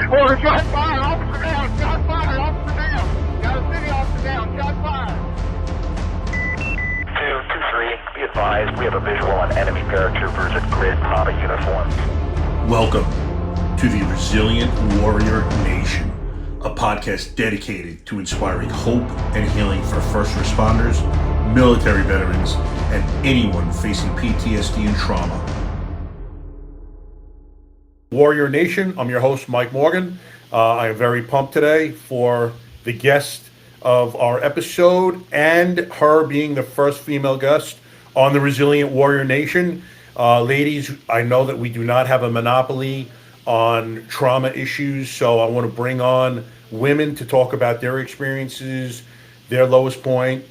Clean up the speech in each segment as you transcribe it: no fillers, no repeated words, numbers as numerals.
Or shot fire, officer down, shot fire, officer down. Got a city officer down, shot fire. 223, be advised, we have a visual on enemy paratroopers in grid Papa uniforms. Welcome to the Resilient Warrior Nation, a podcast dedicated to inspiring hope and healing for first responders, military veterans, and anyone facing PTSD and trauma. Warrior Nation, I'm your host, Mike Morgan. I am very pumped today for the guest of our episode and her being the first female guest on the Resilient Warrior Nation. Ladies, I know that we do not have a monopoly on trauma issues, so I want to bring on women to talk about their experiences, their lowest point,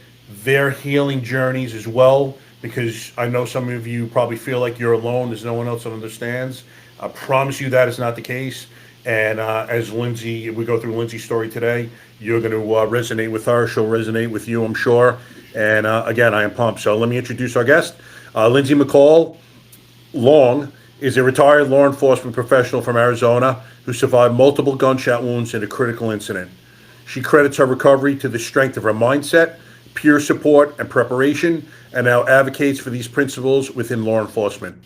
their healing journeys as well, because I know some of you probably feel like you're alone. There's no one else that understands. I promise you that is not the case. And as Lyndsay, we go through Lyndsy's story today, you're going to resonate with her. She'll resonate with you, I'm sure. And again, I am pumped. So let me introduce our guest. Lyndsay McCall Long is a retired law enforcement professional from Arizona who survived multiple gunshot wounds in a critical incident. She credits her recovery to the strength of her mindset, peer support, and preparation, and now advocates for these principles within law enforcement.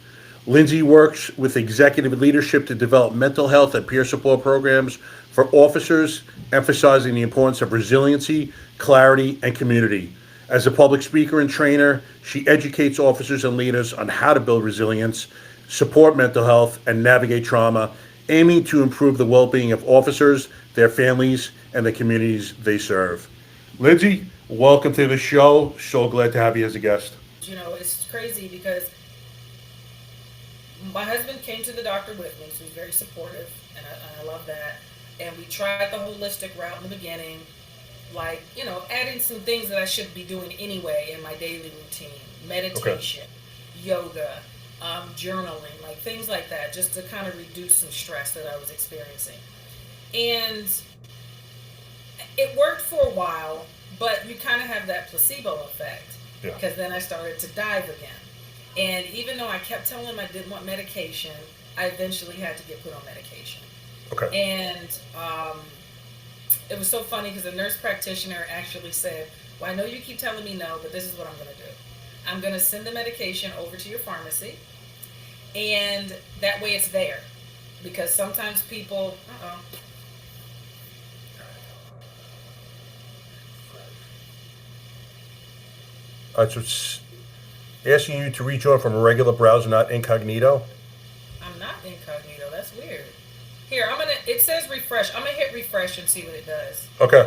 Lyndsay works with executive leadership to develop mental health and peer support programs for officers, emphasizing the importance of resiliency, clarity, and community. As a public speaker and trainer, she educates officers and leaders on how to build resilience, support mental health, and navigate trauma, aiming to improve the well-being of officers, their families, and the communities they serve. Lyndsay, welcome to the show. So glad to have you as a guest. You know, it's crazy because my husband came to the doctor with me, so he's very supportive, and I love that. And we tried the holistic route in the beginning, like, you know, adding some things that I should be doing anyway in my daily routine, meditation, yoga, journaling, like things like that, just to kind of reduce some stress that I was experiencing. And it worked for a while, but you kind of have that placebo effect, because then I started to dive again. And even though I kept telling him I didn't want medication, I eventually had to get put on medication. And it was so funny because the nurse practitioner actually said, well, I know you keep telling me no, but this is what I'm going to do. I'm going to send the medication over to your pharmacy, and that way it's there. Because sometimes people, It's asking you to rejoin from a regular browser, not incognito. I'm not incognito. That's weird. Here, it says refresh. I'm going to hit refresh and see what it does. Okay.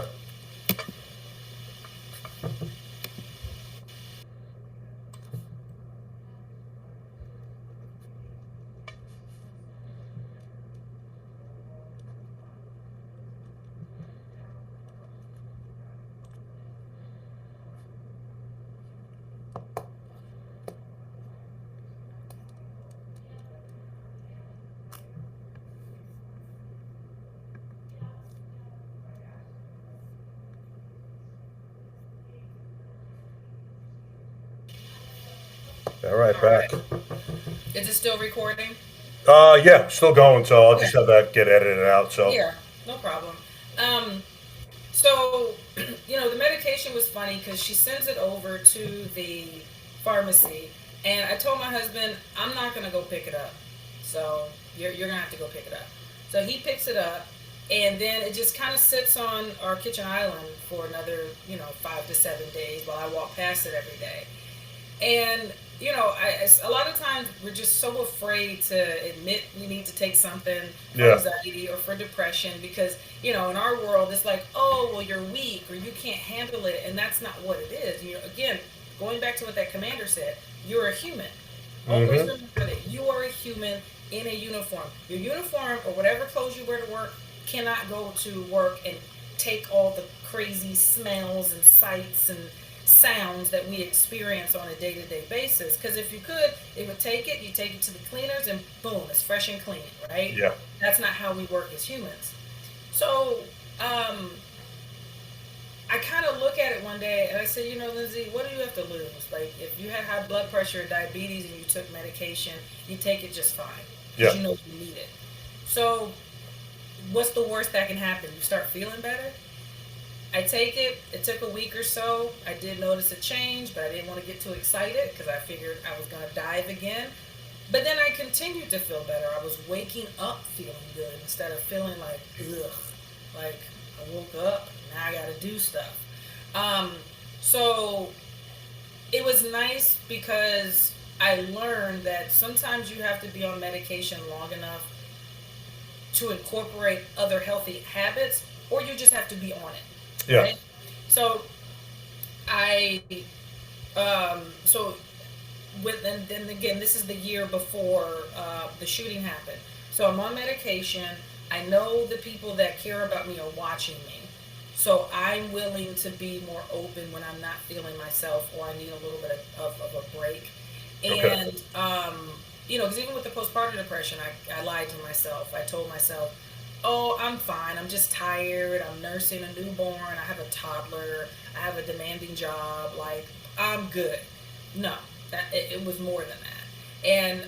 All right, back. Is it still recording? Yeah, still going, so I'll just have that get edited out. So Yeah, no problem. So, you know, the medication was funny because she sends it over to the pharmacy, and I told my husband, I'm not going to go pick it up. So you're going to have to go pick it up. So he picks it up, and then it just kind of sits on our kitchen island for another, 5 to 7 days while I walk past it every day. And you know, a lot of times we're just so afraid to admit we need to take something for anxiety or for depression because, in our world, it's like, oh, well, you're weak or you can't handle it. And that's not what it is. Again, going back to what that commander said, you're a human. Always remember that you are a human in a uniform. Your uniform or whatever clothes you wear to work cannot go to work and take all the crazy smells and sights and sounds that we experience on a day-to-day basis, because if you could, it would you take it to the cleaners and boom, it's fresh and clean, right? Yeah. That's not how we work as humans. So I kind of look at it one day and I said, Lyndsay, what do you have to lose? Like, if you had high blood pressure or diabetes and you took medication, you take it just fine because you know you need it. So what's the worst that can happen? You start feeling better. I take it. It took a week or so. I did notice a change, but I didn't want to get too excited because I figured I was going to dive again. But then I continued to feel better. I was waking up feeling good instead of feeling like, ugh, like I woke up, now I got to do stuff. So it was nice because I learned that sometimes you have to be on medication long enough to incorporate other healthy habits, or you just have to be on it. Yeah. Right? So I, so with, and then again, this is the year before the shooting happened. So I'm on medication. I know the people that care about me are watching me. So I'm willing to be more open when I'm not feeling myself or I need a little bit of a break. Okay. And, you know, because even with the postpartum depression, I lied to myself. I told myself, oh, I'm fine. I'm just tired. I'm nursing a newborn. I have a toddler. I have a demanding job. Like, I'm good. No, it was more than that. And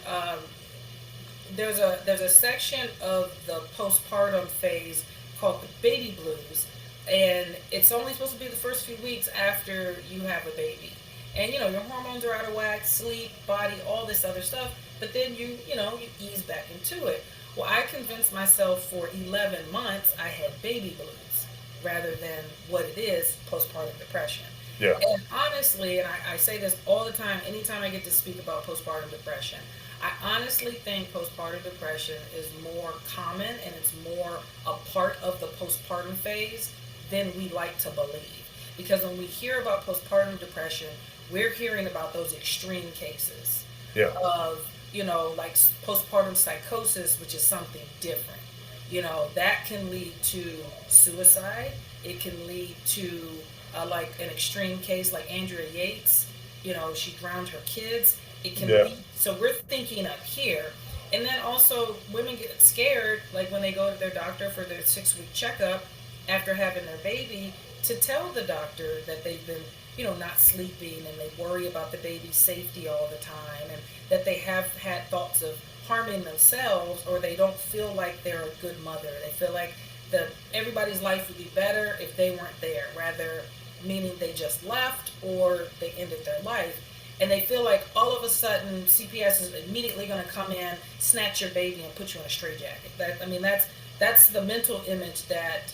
there's a section of the postpartum phase called the baby blues, and it's only supposed to be the first few weeks after you have a baby. And you know your hormones are out of whack, sleep, body, all this other stuff. But then you ease back into it. Well, I convinced myself for 11 months I had baby blues rather than what it is, postpartum depression. Yeah. And honestly, and I say this all the time, anytime I get to speak about postpartum depression, I honestly think postpartum depression is more common and it's more a part of the postpartum phase than we like to believe. Because when we hear about postpartum depression, we're hearing about those extreme cases Yeah. of, like postpartum psychosis, which is something different. That can lead to suicide. It can lead to like an extreme case like Andrea Yates. She drowned her kids. It can lead. So we're thinking up here. And then also women get scared, like when they go to their doctor for their 6-week checkup after having their baby, to tell the doctor that they've been, not sleeping, and they worry about the baby's safety all the time, and that they have had thoughts of harming themselves, or they don't feel like they're a good mother. They feel like everybody's life would be better if they weren't there, rather meaning they just left or they ended their life. And they feel like all of a sudden CPS is immediately going to come in, snatch your baby, and put you in a straitjacket. That's the mental image that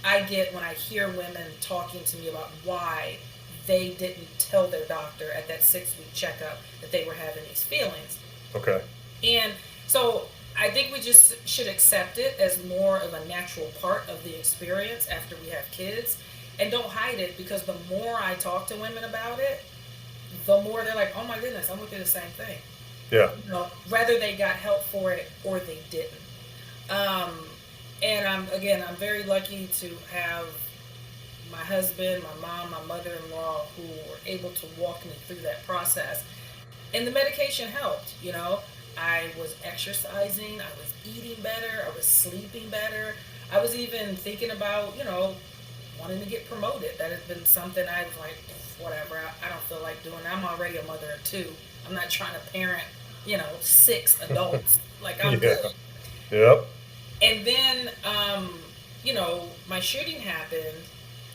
I get when I hear women talking to me about why they didn't tell their doctor at that 6-week checkup that they were having these feelings. Okay. And so I think we just should accept it as more of a natural part of the experience after we have kids, and don't hide it, because the more I talk to women about it, the more they're like, oh my goodness, I'm going through the same thing. Yeah. Whether they got help for it or they didn't. And I'm very lucky to have my husband, my mom, my mother-in-law who were able to walk me through that process. And the medication helped, I was exercising, I was eating better, I was sleeping better. I was even thinking about, wanting to get promoted. That has been something I was like, whatever, I don't feel like doing. I'm already a mother of 2. I'm not trying to parent, 6 adults. Like, I'm good. Yep. And then, my shooting happened,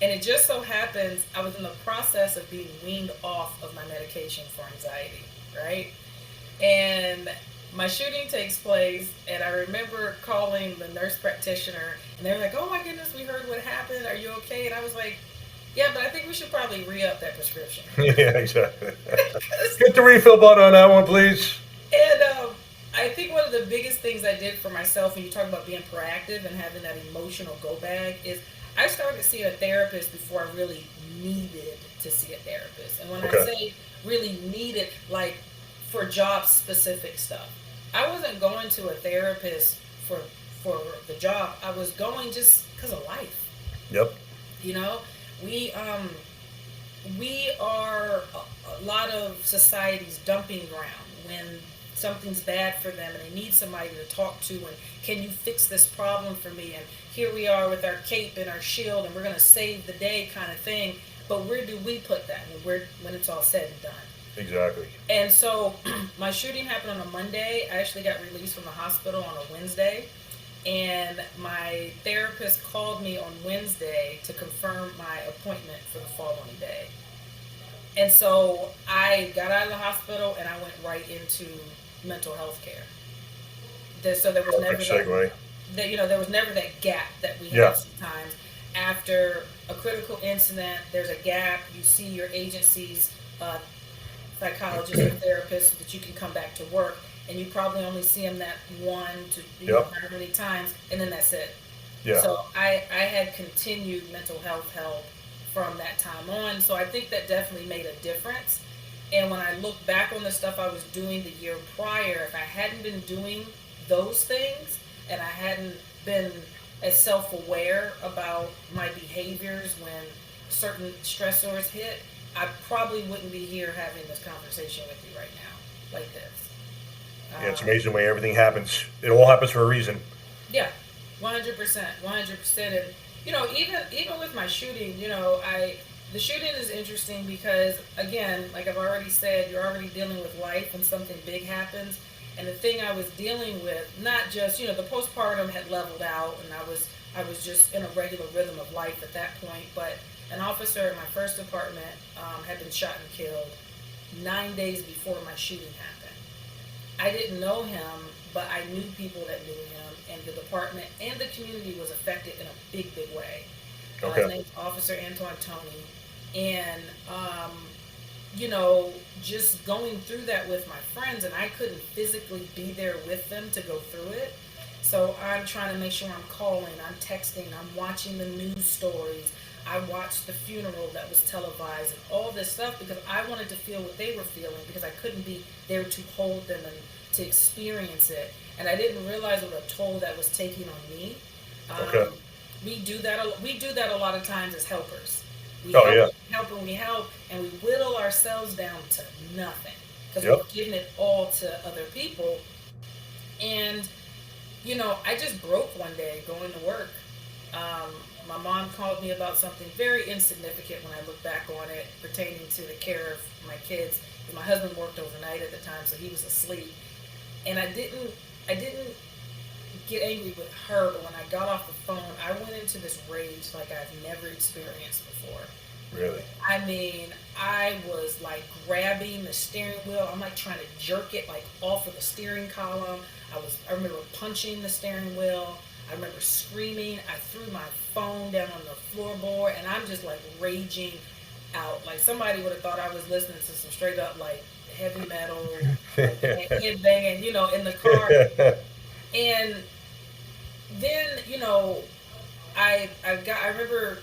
and it just so happens I was in the process of being weaned off of my medication for anxiety, right? And my shooting takes place, and I remember calling the nurse practitioner, and they were like, oh my goodness, we heard what happened. Are you okay? And I was like, yeah, but I think we should probably re-up that prescription. Yeah, exactly. Get the refill button on that one, please. And I think one of the biggest things I did for myself, when you talk about being proactive and having that emotional go bag, is I started seeing a therapist before I really needed to see a therapist. And when I say really needed, like for job specific stuff, I wasn't going to a therapist for the job. I was going just because of life. Yep. We are a lot of society's dumping ground when something's bad for them and they need somebody to talk to, and can you fix this problem for me, and here we are with our cape and our shield and we're going to save the day kind of thing. But where do we put that when it's all said and done? Exactly. And so my shooting happened on a Monday. I actually got released from the hospital on a Wednesday. And my therapist called me on Wednesday to confirm my appointment for the following day. And so I got out of the hospital and I went right into mental health care. So there was never Segue. there was never that gap that we Yeah. have sometimes. After a critical incident, there's a gap. You see your agency's psychologist or therapist so that you can come back to work, and you probably only see them that one to however many times, and then that's it. Yeah. So I had continued mental health help from that time on. So I think that definitely made a difference. And when I look back on the stuff I was doing the year prior, if I hadn't been doing those things and I hadn't been as self-aware about my behaviors when certain stressors hit, I probably wouldn't be here having this conversation with you right now, like this. Yeah, it's amazing the way everything happens. It all happens for a reason. Yeah, 100%, 100%. And even with my shooting, the shooting is interesting because, again, like I've already said, you're already dealing with life when something big happens. And the thing I was dealing with, not just, the postpartum had leveled out, and I was just in a regular rhythm of life at that point. But an officer at my first department had been shot and killed 9 days before my shooting happened. I didn't know him, but I knew people that knew him, and the department and the community was affected in a big, big way. Okay. His name's Officer Antoine Tony, and just going through that with my friends, and I couldn't physically be there with them to go through it. So I'm trying to make sure I'm calling, I'm texting, I'm watching the news stories. I watched the funeral that was televised and all this stuff because I wanted to feel what they were feeling because I couldn't be there to hold them and to experience it. And I didn't realize what a toll that was taking on me. Okay. We do that a lot of times as helpers. We help and we help, and we whittle ourselves down to nothing because we're giving it all to other people. And I just broke one day going to work. My mom called me about something very insignificant when I look back on it, pertaining to the care of my kids. My husband worked overnight at the time, so he was asleep. And I didn't get angry with her, but when I got off the phone, I went into this rage like I've never experienced before. Really? I mean, I was like grabbing the steering wheel. I'm like trying to jerk it like off of the steering column. I remember punching the steering wheel. I remember screaming. I threw my phone down on the floorboard, and I'm just like raging out. Like somebody would have thought I was listening to some straight up like heavy metal, like, head banging, in the car. And then, I remember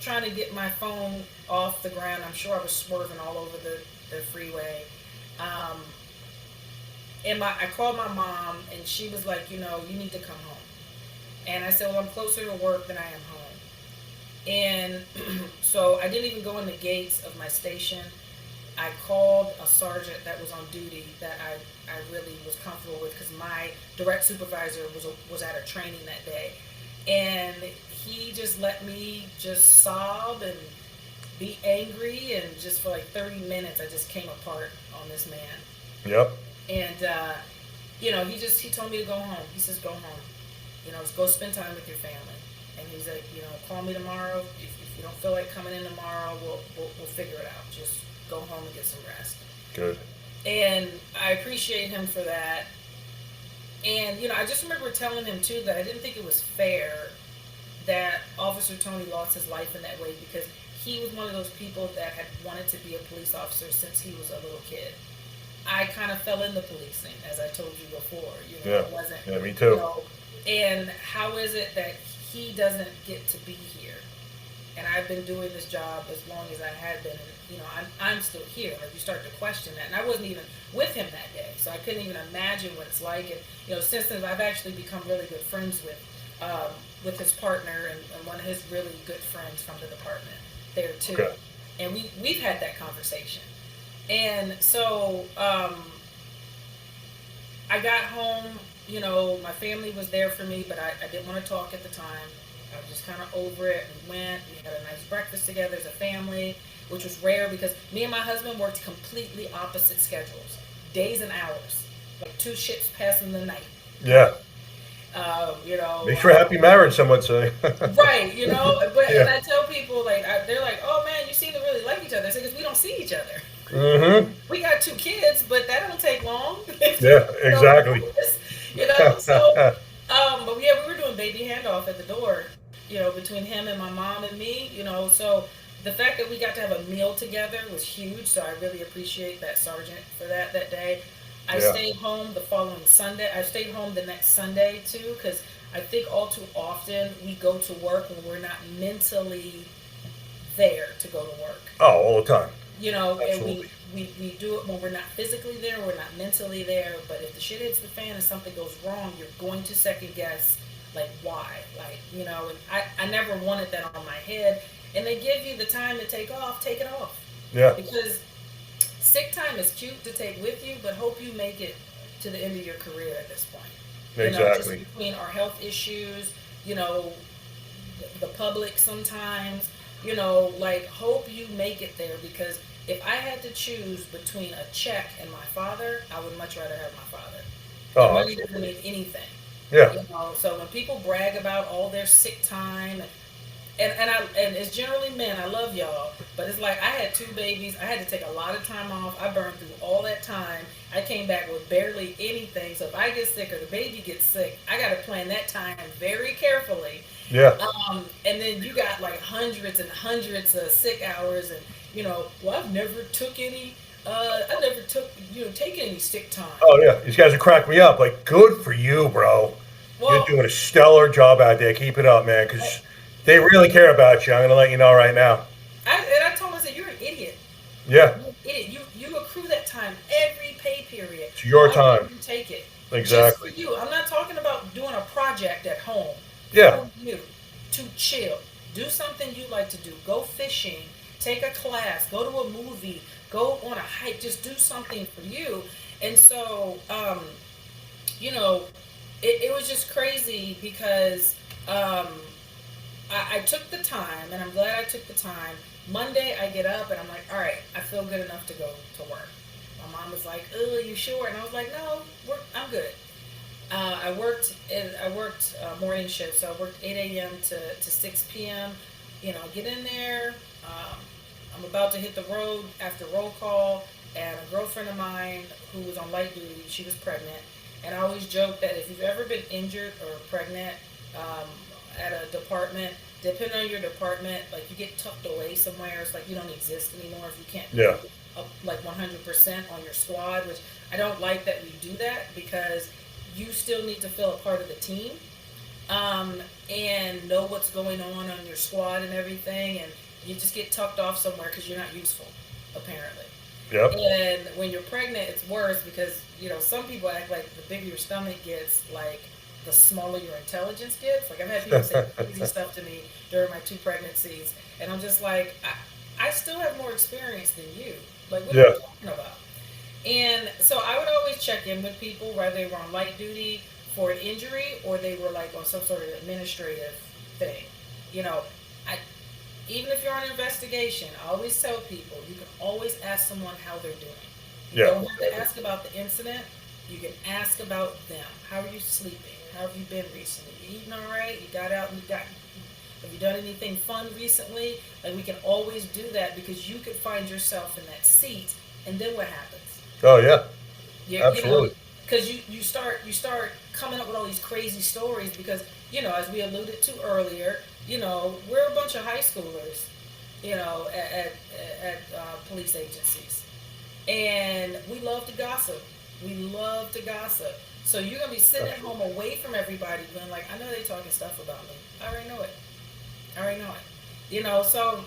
trying to get my phone off the ground. I'm sure I was swerving all over the freeway. And I called my mom, and she was like, you need to come home. And I said, well, I'm closer to work than I am home. And so I didn't even go in the gates of my station. I called a sergeant that was on duty that I really was comfortable with because my direct supervisor was at a training that day. And he just let me just sob and be angry, and just for like 30 minutes I just came apart on this man. Yep. And he told me to go home. He says, go home. Go spend time with your family. And he's like, call me tomorrow. If you don't feel like coming in tomorrow, we'll figure it out. Just go home and get some rest. Good. And I appreciate him for that. And, I just remember telling him, too, that I didn't think it was fair that Officer Tony lost his life in that way because he was one of those people that had wanted to be a police officer since he was a little kid. I kind of fell into policing, as I told you before. It wasn't. Yeah, me too. And how is it that he doesn't get to be here? And I've been doing this job as long as I had been, and I'm still here. Like, you start to question that. And I wasn't even with him that day, so I couldn't even imagine what it's like. And since then, I've actually become really good friends with his partner and one of his really good friends from the department there too. Okay. And we've had that conversation. And so I got home. My family was there for me, but I didn't want to talk at the time. I was just kind of over it. We had a nice breakfast together as a family, which was rare because me and my husband worked completely opposite schedules, days and hours, like 2 ships passing the night. Yeah. You know, Makes for a happy marriage, some would say. right? You know, but and Yeah. I tell people like they're like, "Oh man, you seem to really like each other." I say, "Because we don't see each other. Mm-hmm. We got two kids, but that don't take long." Yeah, You know, exactly. you know, so but yeah, we were doing baby handoff at the door, you know, between him and my mom and me, you know, so the fact that we got to have a meal together was huge. So I really appreciate that sergeant for that day. I Yeah. stayed home the following Sunday. I stayed home the next Sunday too, because I think all too often we go to work when we're not mentally there to go to work. Oh, all the time. You know, and Absolutely. we do it when we're not physically there, we're not mentally there. But if the shit hits the fan and something goes wrong, you're going to second guess, like, why? Like, you know, and I never wanted that on my head. And they give you the time to take off, take it off. Yeah. Because sick time is cute to take with you, but hope you make it to the end of your career at this point. You know, just Exactly. between our health issues, you know, the public sometimes, you know, like, hope you make it there, because if I had to choose between a check and my father, I would much rather have my father. And Oh, money doesn't absolutely. mean anything, Yeah. you know. So when people brag about all their sick time, and it's generally men. I love y'all, but it's like I had two babies. I had to take a lot of time off. I burned through all that time. I came back with barely anything. So if I get sick or the baby gets sick, I got to plan that time very carefully. Yeah. And then you got like hundreds and hundreds of sick hours, and you know, well, I've never took any. I never took, you know, take any sick time. Oh, yeah. These guys are cracking me up. Like, good for you, bro. You're Well, doing a stellar job out there. Keep it up, man, because they really care about you. I'm going to let you know right now. I told him, I said, you're an idiot. Yeah. You're an idiot. You accrue that time every pay period. It's your Why time. wouldn't you take it? Exactly. Just for you. I'm not talking about doing a project at home. Yeah. For you to chill. Do something you like to do. Go fishing. Take a class. Go to a movie. Go on a hike. Just do something for you. And so, you know, it was just crazy because I took the time, and I'm glad I took the time. Monday, I get up and I'm like, all right, I feel good enough to go to work. My mom was like, "Oh, you sure?" And I was like, "No, I'm good." I worked morning shift, so I worked 8 a.m. to 6 p.m. You know, get in there. I'm about to hit the road after roll call, and a girlfriend of mine who was on light duty, she was pregnant. And I always joke that if you've ever been injured or pregnant at a department, depending on your department, like you get tucked away somewhere. It's like you don't exist anymore if you can't Yeah. be up like 100% on your squad, which I don't like that we do that, because you still need to feel a part of the team and know what's going on your squad and everything. And you just get tucked off somewhere because you're not useful, apparently. Yep. And when you're pregnant, it's worse because, you know, some people act like the bigger your stomach gets, like the smaller your intelligence gets. Like I've had people say crazy stuff to me during my 2 pregnancies, and I'm just like, I still have more experience than you. Like, what are Yeah. you talking about? And so I would always check in with people, whether they were on light duty for an injury or they were like on some sort of administrative thing. You know, I even if you're on an investigation, I always tell people you can always ask someone how they're doing. You Yeah. don't have to ask about the incident. You can ask about them. How are you sleeping? How have you been recently? You eating all right? You got out and have you done anything fun recently? Like, we can always do that because you could find yourself in that seat, and then what happens? Oh, yeah. You Absolutely. know, because you start coming up with all these crazy stories because, you know, as we alluded to earlier, you know, we're a bunch of high schoolers, you know, at police agencies, and we love to gossip. We love to gossip. So you're gonna be sitting at home away from everybody, going like, I know they're talking stuff about me. I already know it. I already know it. You know, so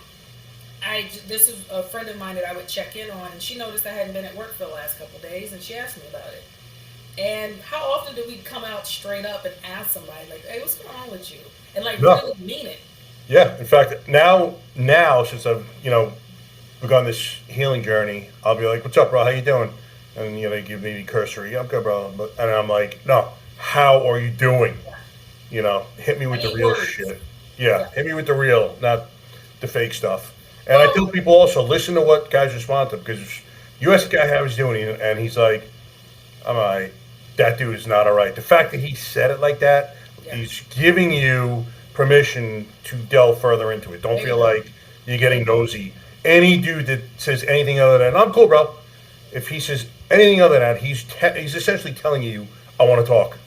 this is a friend of mine that I would check in on, and she noticed I hadn't been at work for the last couple of days, and she asked me about it. And how often do we come out straight up and ask somebody like, "Hey, what's going on with you?" And like No. really mean it. Yeah. In fact, now since I've begun this healing journey, I'll be like, "What's up, bro? How you doing?" And they give me the cursory. "Yeah, I'm good, bro." And I'm like, "No, how are you doing?" Hit me with the need real words. shit. Yeah, Yeah. hit me with the real, not the fake stuff. And I Well, tell people also, listen to what guys respond to, because you ask a guy how he's doing, and he's like, "I'm all right." That dude is not all right. The fact that he said it like that, Yeah. He's giving you permission to delve further into it. Don't There feel you go. like you're getting nosy. Any dude that says anything other than "I'm cool, bro," if he says anything other than that, he's essentially telling you, "I want to talk."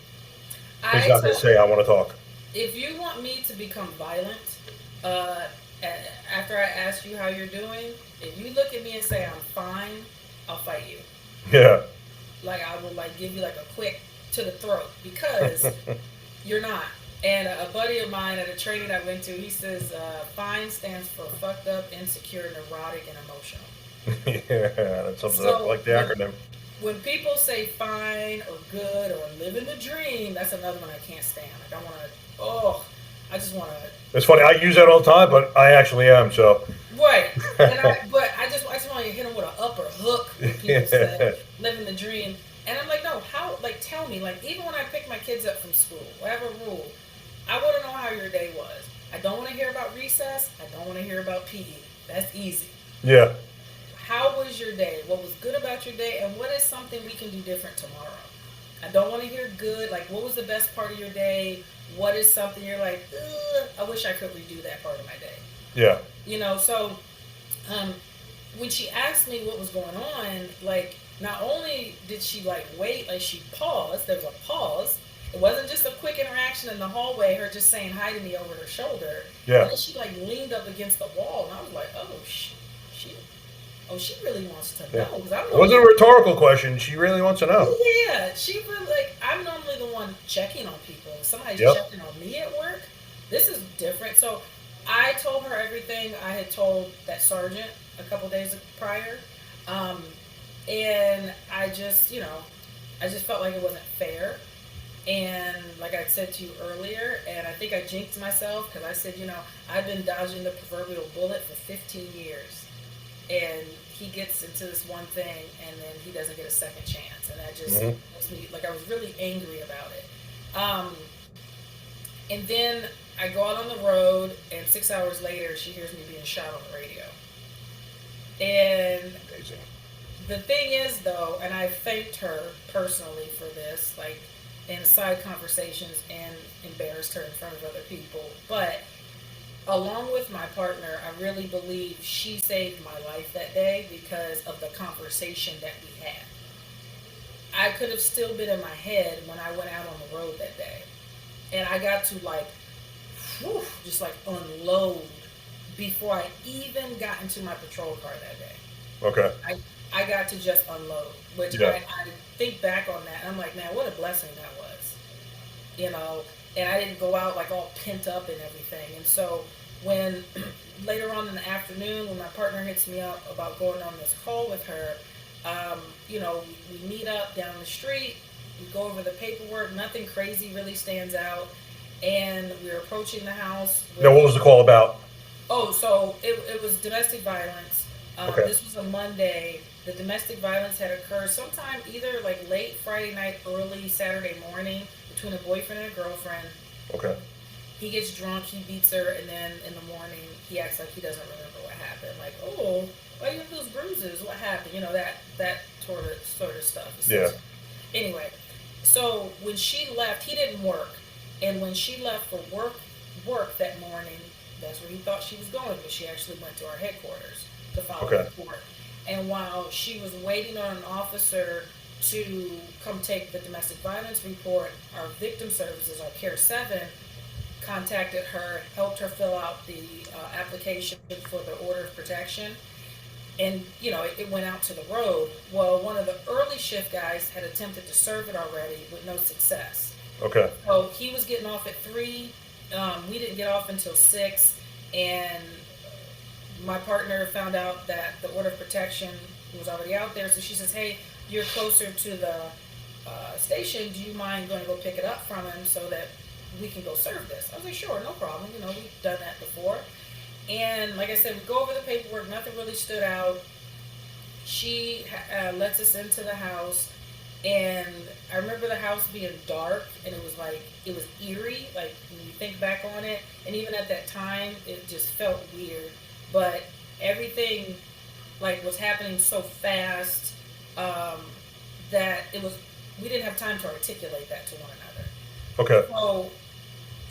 He's I not going to told, say, "I want to talk." if you want me to become violent, uh, after I ask you how you're doing, if you look at me and say I'm fine, I'll fight you. Yeah. Like I will like give you like a quick to the throat because you're not. And a buddy of mine at a training I went to, he says, "Fine stands for fucked up, insecure, neurotic, and emotional." Yeah, that sums it up. I So like the acronym. when people say fine or good or living the dream, that's another one I can't stand. Like I want to, oh, I just want to. It's funny. I use that all the time, but I actually am. So. Right. But I just want to hit them with an upper hook when people say living the dream. And I'm like, no, how, like, tell me, like, even when I pick my kids up from school, whatever rule, I want to know how your day was. I don't want to hear about recess. I don't want to hear about PE. That's easy. Yeah. How was your day? What was good about your day? And what is something we can do different tomorrow? I don't want to hear good. Like, what was the best part of your day? What is something you're like, ugh, I wish I could redo that part of my day. Yeah. You know, so when she asked me what was going on, like, not only did she, like, wait, like, she paused. There was a pause. It wasn't just a quick interaction in the hallway, her just saying hi to me over her shoulder. Yeah. And then she, like, leaned up against the wall, and I was like, oh, she really wants to know. 'Cause I'm It wasn't a rhetorical question. She really wants to know. Yeah, she really, like, I'm normally the one checking on people. If somebody's Yep. checking on me at work, this is different. So I told her everything I had told that sergeant a couple days prior. And I just, I just felt like it wasn't fair. And like I said to you earlier, and I think I jinxed myself because I said, I've been dodging the proverbial bullet for 15 years. And he gets into this one thing and then he doesn't get a second chance. And that just makes me, like, I was really angry about it. And then I go out on the road and 6 hours later, she hears me being shot on the radio. And Amazing. the thing is, though, and I thanked her personally for this, like, in side conversations, and embarrassed her in front of other people. But along with my partner, I really believe she saved my life that day because of the conversation that we had. I could have still been in my head when I went out on the road that day. And I got to, like, just like unload before I even got into my patrol car that day. Okay. I got to just unload, which Yeah. I think back on that, and I'm like, man, what a blessing that was, and I didn't go out like all pent up and everything. And so when later on in the afternoon, when my partner hits me up about going on this call with her, we meet up down the street, we go over the paperwork, nothing crazy really stands out, and we're approaching the house. Now, what was the call about? Oh, so it was domestic violence. Okay. This was a Monday. The domestic violence had occurred sometime either like late Friday night, early Saturday morning between a boyfriend and a girlfriend. Okay. He gets drunk, he beats her, and then in the morning he acts like he doesn't remember what happened. Like, oh, why do you have those bruises? What happened? That sort of stuff. Yeah. Anyway, so when she left, he didn't work, and when she left for work that morning, that's where he thought she was going, but she actually went to our headquarters to file a report. And while she was waiting on an officer to come take the domestic violence report, our victim services, our Care 7, contacted her, helped her fill out the application for the order of protection. And, it went out to the road. Well, one of the early shift guys had attempted to serve it already with no success. Okay. So he was getting off at 3. We didn't get off until 6. And my partner found out that the order of protection was already out there. So she says, hey, you're closer to the station. Do you mind going to go pick it up from him so that we can go serve this? I was like, sure, no problem. We've done that before. And like I said, we go over the paperwork. Nothing really stood out. She lets us into the house. And I remember the house being dark, and it was eerie, like when you think back on it. And even at that time, it just felt weird. But everything, like, was happening so fast that we didn't have time to articulate that to one another. Okay. So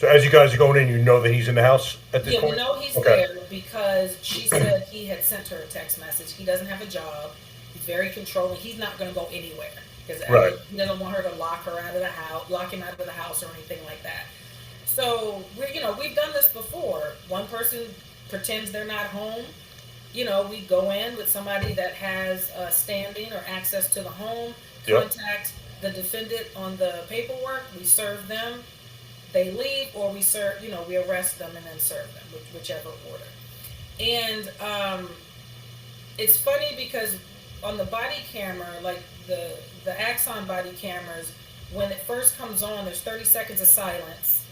So as you guys are going in, you know that he's in the house at this Yeah, point? we know he's Okay. there because she said he had sent her a text message. He doesn't have a job. He's very controlling. He's not going to go anywhere because Right. he doesn't want her to lock her out of the house, lock him out of the house, or anything like that. So we've done this before. One person pretends they're not home. We go in with somebody that has standing or access to the home, Yep. contact the defendant on the paperwork. We serve them. They leave, or we serve. We arrest them and then serve them, whichever order. And it's funny because on the body camera, like the Axon body cameras, when it first comes on, there's 30 seconds of silence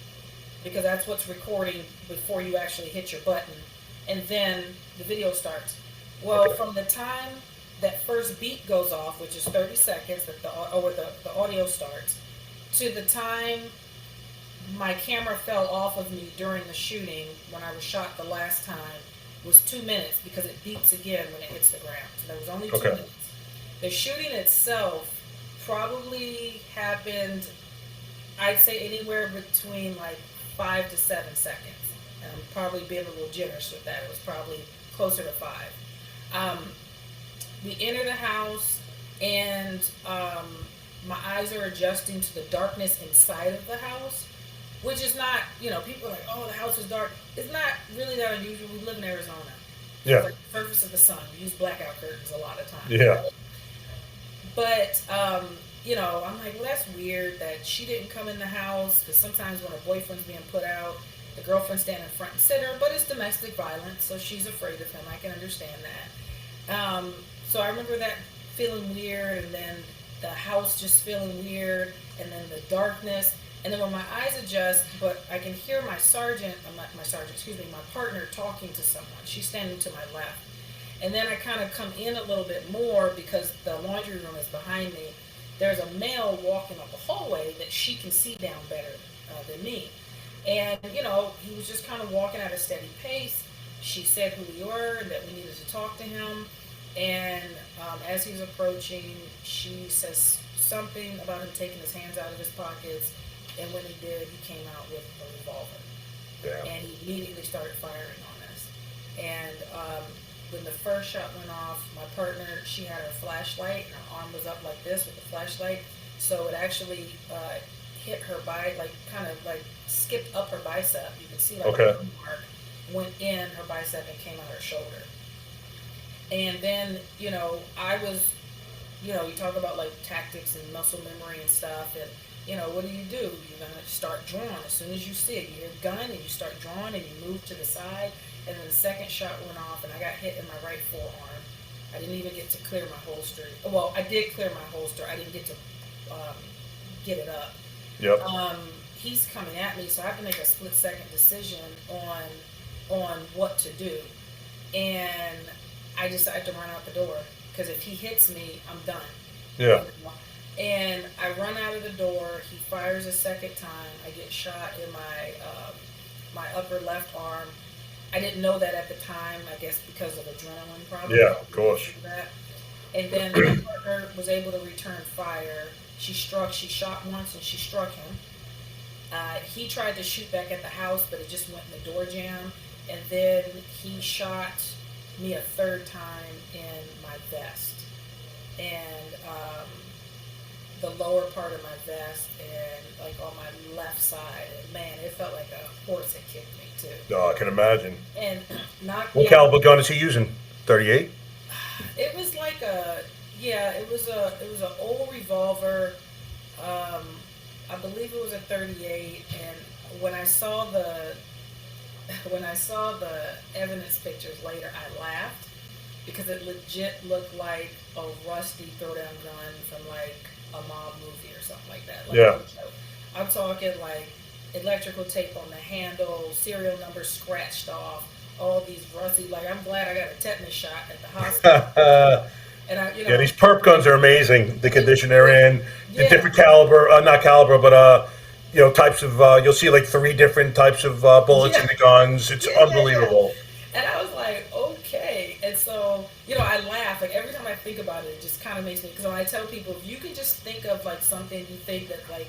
because that's what's recording before you actually hit your button, and then the video starts. Well, Okay. from the time that first beat goes off, which is 30 seconds, that the audio starts, to the time my camera fell off of me during the shooting when I was shot the last time was 2 minutes because it beeps again when it hits the ground. So there was only 2 Okay. minutes. The shooting itself probably happened, I'd say anywhere between like 5 to 7 seconds. And I'm probably being a little generous with that. It was probably closer to 5. We enter the house and my eyes are adjusting to the darkness inside of the house, which is not, people are like, oh, the house is dark. It's not really that unusual. We live in Arizona. Yeah. It's like the surface of the sun. We use blackout curtains a lot of times. Yeah. But, I'm like, well, that's weird that she didn't come in the house, because sometimes when her boyfriend's being put out, the girlfriend's standing front and center, but it's domestic violence, so she's afraid of him. I can understand that. So I remember that feeling weird, and then the house just feeling weird, and then the darkness. And then when my eyes adjust, but I can hear my partner talking to someone. She's standing to my left. And then I kind of come in a little bit more because the laundry room is behind me. There's a male walking up the hallway that she can see down better than me. And, he was just kind of walking at a steady pace. She said who we were and that we needed to talk to him. And as he's approaching, she says something about him taking his hands out of his pockets. And when he did, he came out with a revolver. Damn. And he immediately started firing on us. And when the first shot went off, my partner, she had her flashlight, and her arm was up like this with the flashlight. So it actually hit her kind of skipped up her bicep. You can see like Okay. a mark went in her bicep and came out her shoulder. And then, I was, you talk about like tactics and muscle memory and stuff, and what do? You're gonna start drawing as soon as you see it. You hear a gun and you start drawing and you move to the side. And then the second shot went off and I got hit in my right forearm. I didn't even get to clear my holster. Well, I did clear my holster. I didn't get to get it up. Yep. He's coming at me, so I have to make a split-second decision on what to do. And I decided to run out the door because if he hits me, I'm done. Yeah. And I run out of the door. He fires a second time. I get shot in my upper left arm. I didn't know that at the time. I guess because of adrenaline, probably. Yeah, of course. And then my partner was able to return fire. She shot once, and she struck him. He tried to shoot back at the house, but it just went in the door jamb. And then he shot me a third time in my vest. And the lower part of my vest and like on my left side. And man, it felt like a horse had kicked me too. No, I can imagine. And knocked What me out. caliber gun is he using? 38? It was like it was an old revolver. I believe it was a 38. And when I saw the evidence pictures later, I laughed because it legit looked like a rusty throwdown gun from like a mob movie or something like that. Like, Yeah. I'm talking like electrical tape on the handle, serial number scratched off, all these rusty. Like, I'm glad I got a tetanus shot at the hospital. And Yeah, these perp guns are amazing. The condition they're in, the Yeah. different caliber, not caliber, but types of. You'll see like 3 different types of bullets Yeah. in the guns. It's Yeah. unbelievable. And I was like, okay. And so, I laugh. Like, every time I think about it, it just kind of makes me, because when I tell people, if you can just think of like something you think that like,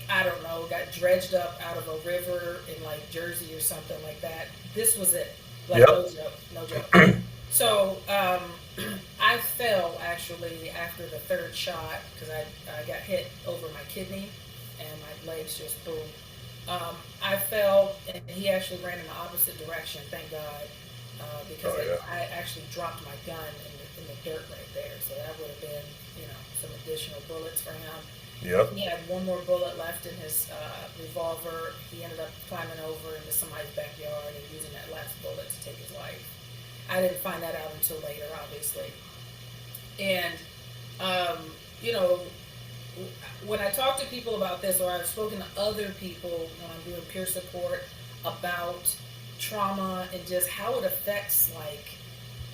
I don't know, got dredged up out of a river in like Jersey or something like that. This was it. Like Yep. no joke, no joke. So I fell actually after the third shot because I got hit over my kidney and my legs just boom. I fell and he actually ran in the opposite direction, thank God, because Oh, yeah. I actually dropped my gun in the dirt right there. So that would have been, some additional bullets for him. Yep. He had one more bullet left in his revolver. He ended up climbing over into somebody's backyard and using that last bullet to take his life. I didn't find that out until later, obviously. And, when I talk to people about this, or I've spoken to other people when I'm doing peer support about trauma and just how it affects, like,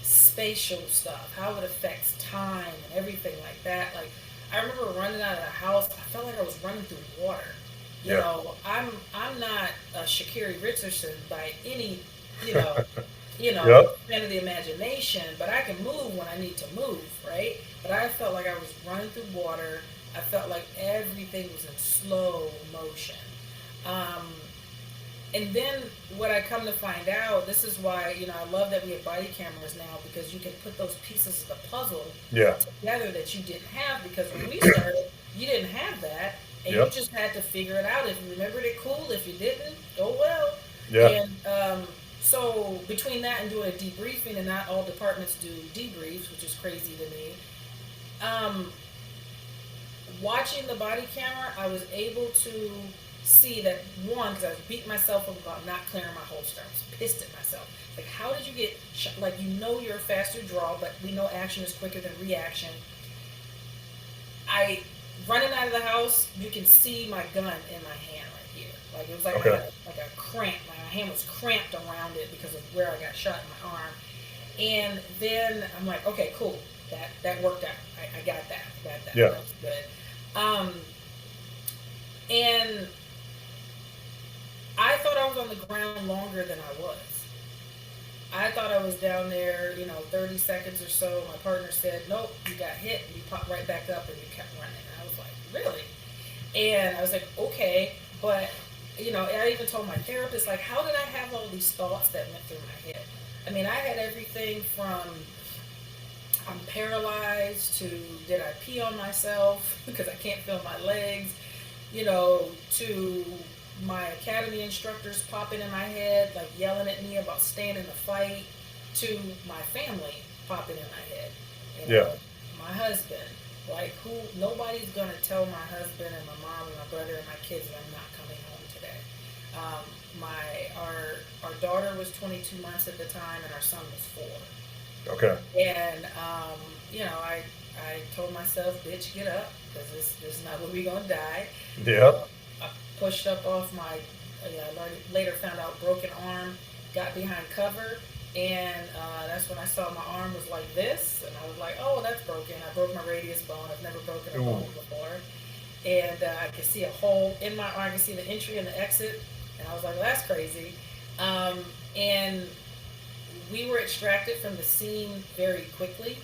spatial stuff, how it affects time and everything like that. Like, I remember running out of the house. I felt like I was running through water. You Yeah. know, I'm not a Sha'Carri Richardson by any, Yep. Span of the imagination, but I can move when I need to move, right? But I felt like I was running through water. I felt like everything was in slow motion. And then what I come to find out, this is why, I love that we have body cameras now, because you can put those pieces of the puzzle Yeah. together that you didn't have, because when we started, you didn't have that, and Yep. you just had to figure it out. If you remembered it, cool. If you didn't, oh well. Yeah. And so between that and doing a debriefing, and not all departments do debriefs, which is crazy to me, watching the body camera, I was able to see that, one, because I was beating myself up about not clearing my holster. I was pissed at myself. Like, how did you get shot? Like, you're a faster draw, but we know action is quicker than reaction. Running out of the house, you can see my gun in my hand right here. Like, it was like, Okay. I had like a cramp. My hand was cramped around it because of where I got shot in my arm. And then I'm like, okay, cool. That worked out. I got that. Yeah. That was good. And I thought I was on the ground longer than I was. I thought I was down there, 30 seconds or so. My partner said, nope, you got hit, and you popped right back up, and you kept running. I was like, really? And I was like, okay, but, I even told my therapist, like, how did I have all these thoughts that went through my head? I mean, I had everything from, I'm paralyzed, to did I pee on myself because I can't feel my legs, to my academy instructors popping in my head, like yelling at me about staying in the fight, to my family popping in my head. Yeah. My husband, like, nobody's gonna tell my husband and my mom and my brother and my kids that I'm not coming home today. Our daughter was 22 months at the time, and our son was 4. Okay. And I told myself, bitch, get up, because this is not where we gonna die. Yep. I pushed up off my, I later found out, broken arm, got behind cover, and that's when I saw my arm was like this, and I was like, oh, that's broken. I broke my radius bone. I've never broken a Ooh. bone before. And I could see a hole in my arm. I could see the entry and the exit, and I was like, well, that's crazy. And we were extracted from the scene very quickly.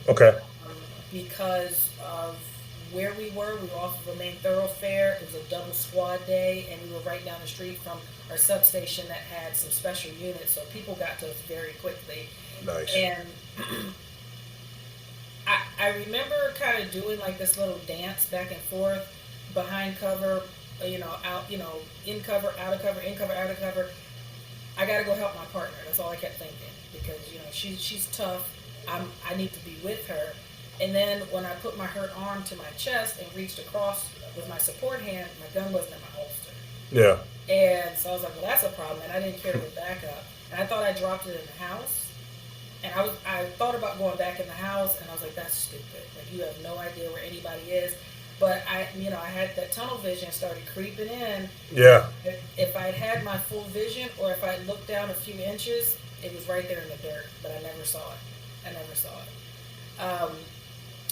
Okay. Because of where we were off of a main thoroughfare. It was a double squad day, and we were right down the street from our substation that had some special units, so people got to us very quickly. Nice. And I remember kind of doing like this little dance back and forth, behind cover, out, in cover, out of cover, in cover, out of cover. I got to go help my partner. That's all I kept thinking, because she's tough. I need to be with her. And then when I put my hurt arm to my chest and reached across with my support hand, my gun wasn't in my holster. Yeah. And so I was like, well, that's a problem. And I didn't carry the backup. And I thought I dropped it in the house. And I thought about going back in the house, and I was like, that's stupid. Like, you have no idea where anybody is. But I had that tunnel vision started creeping in. Yeah. If I had my full vision, or if I looked down a few inches, it was right there in the dirt. But I never saw it.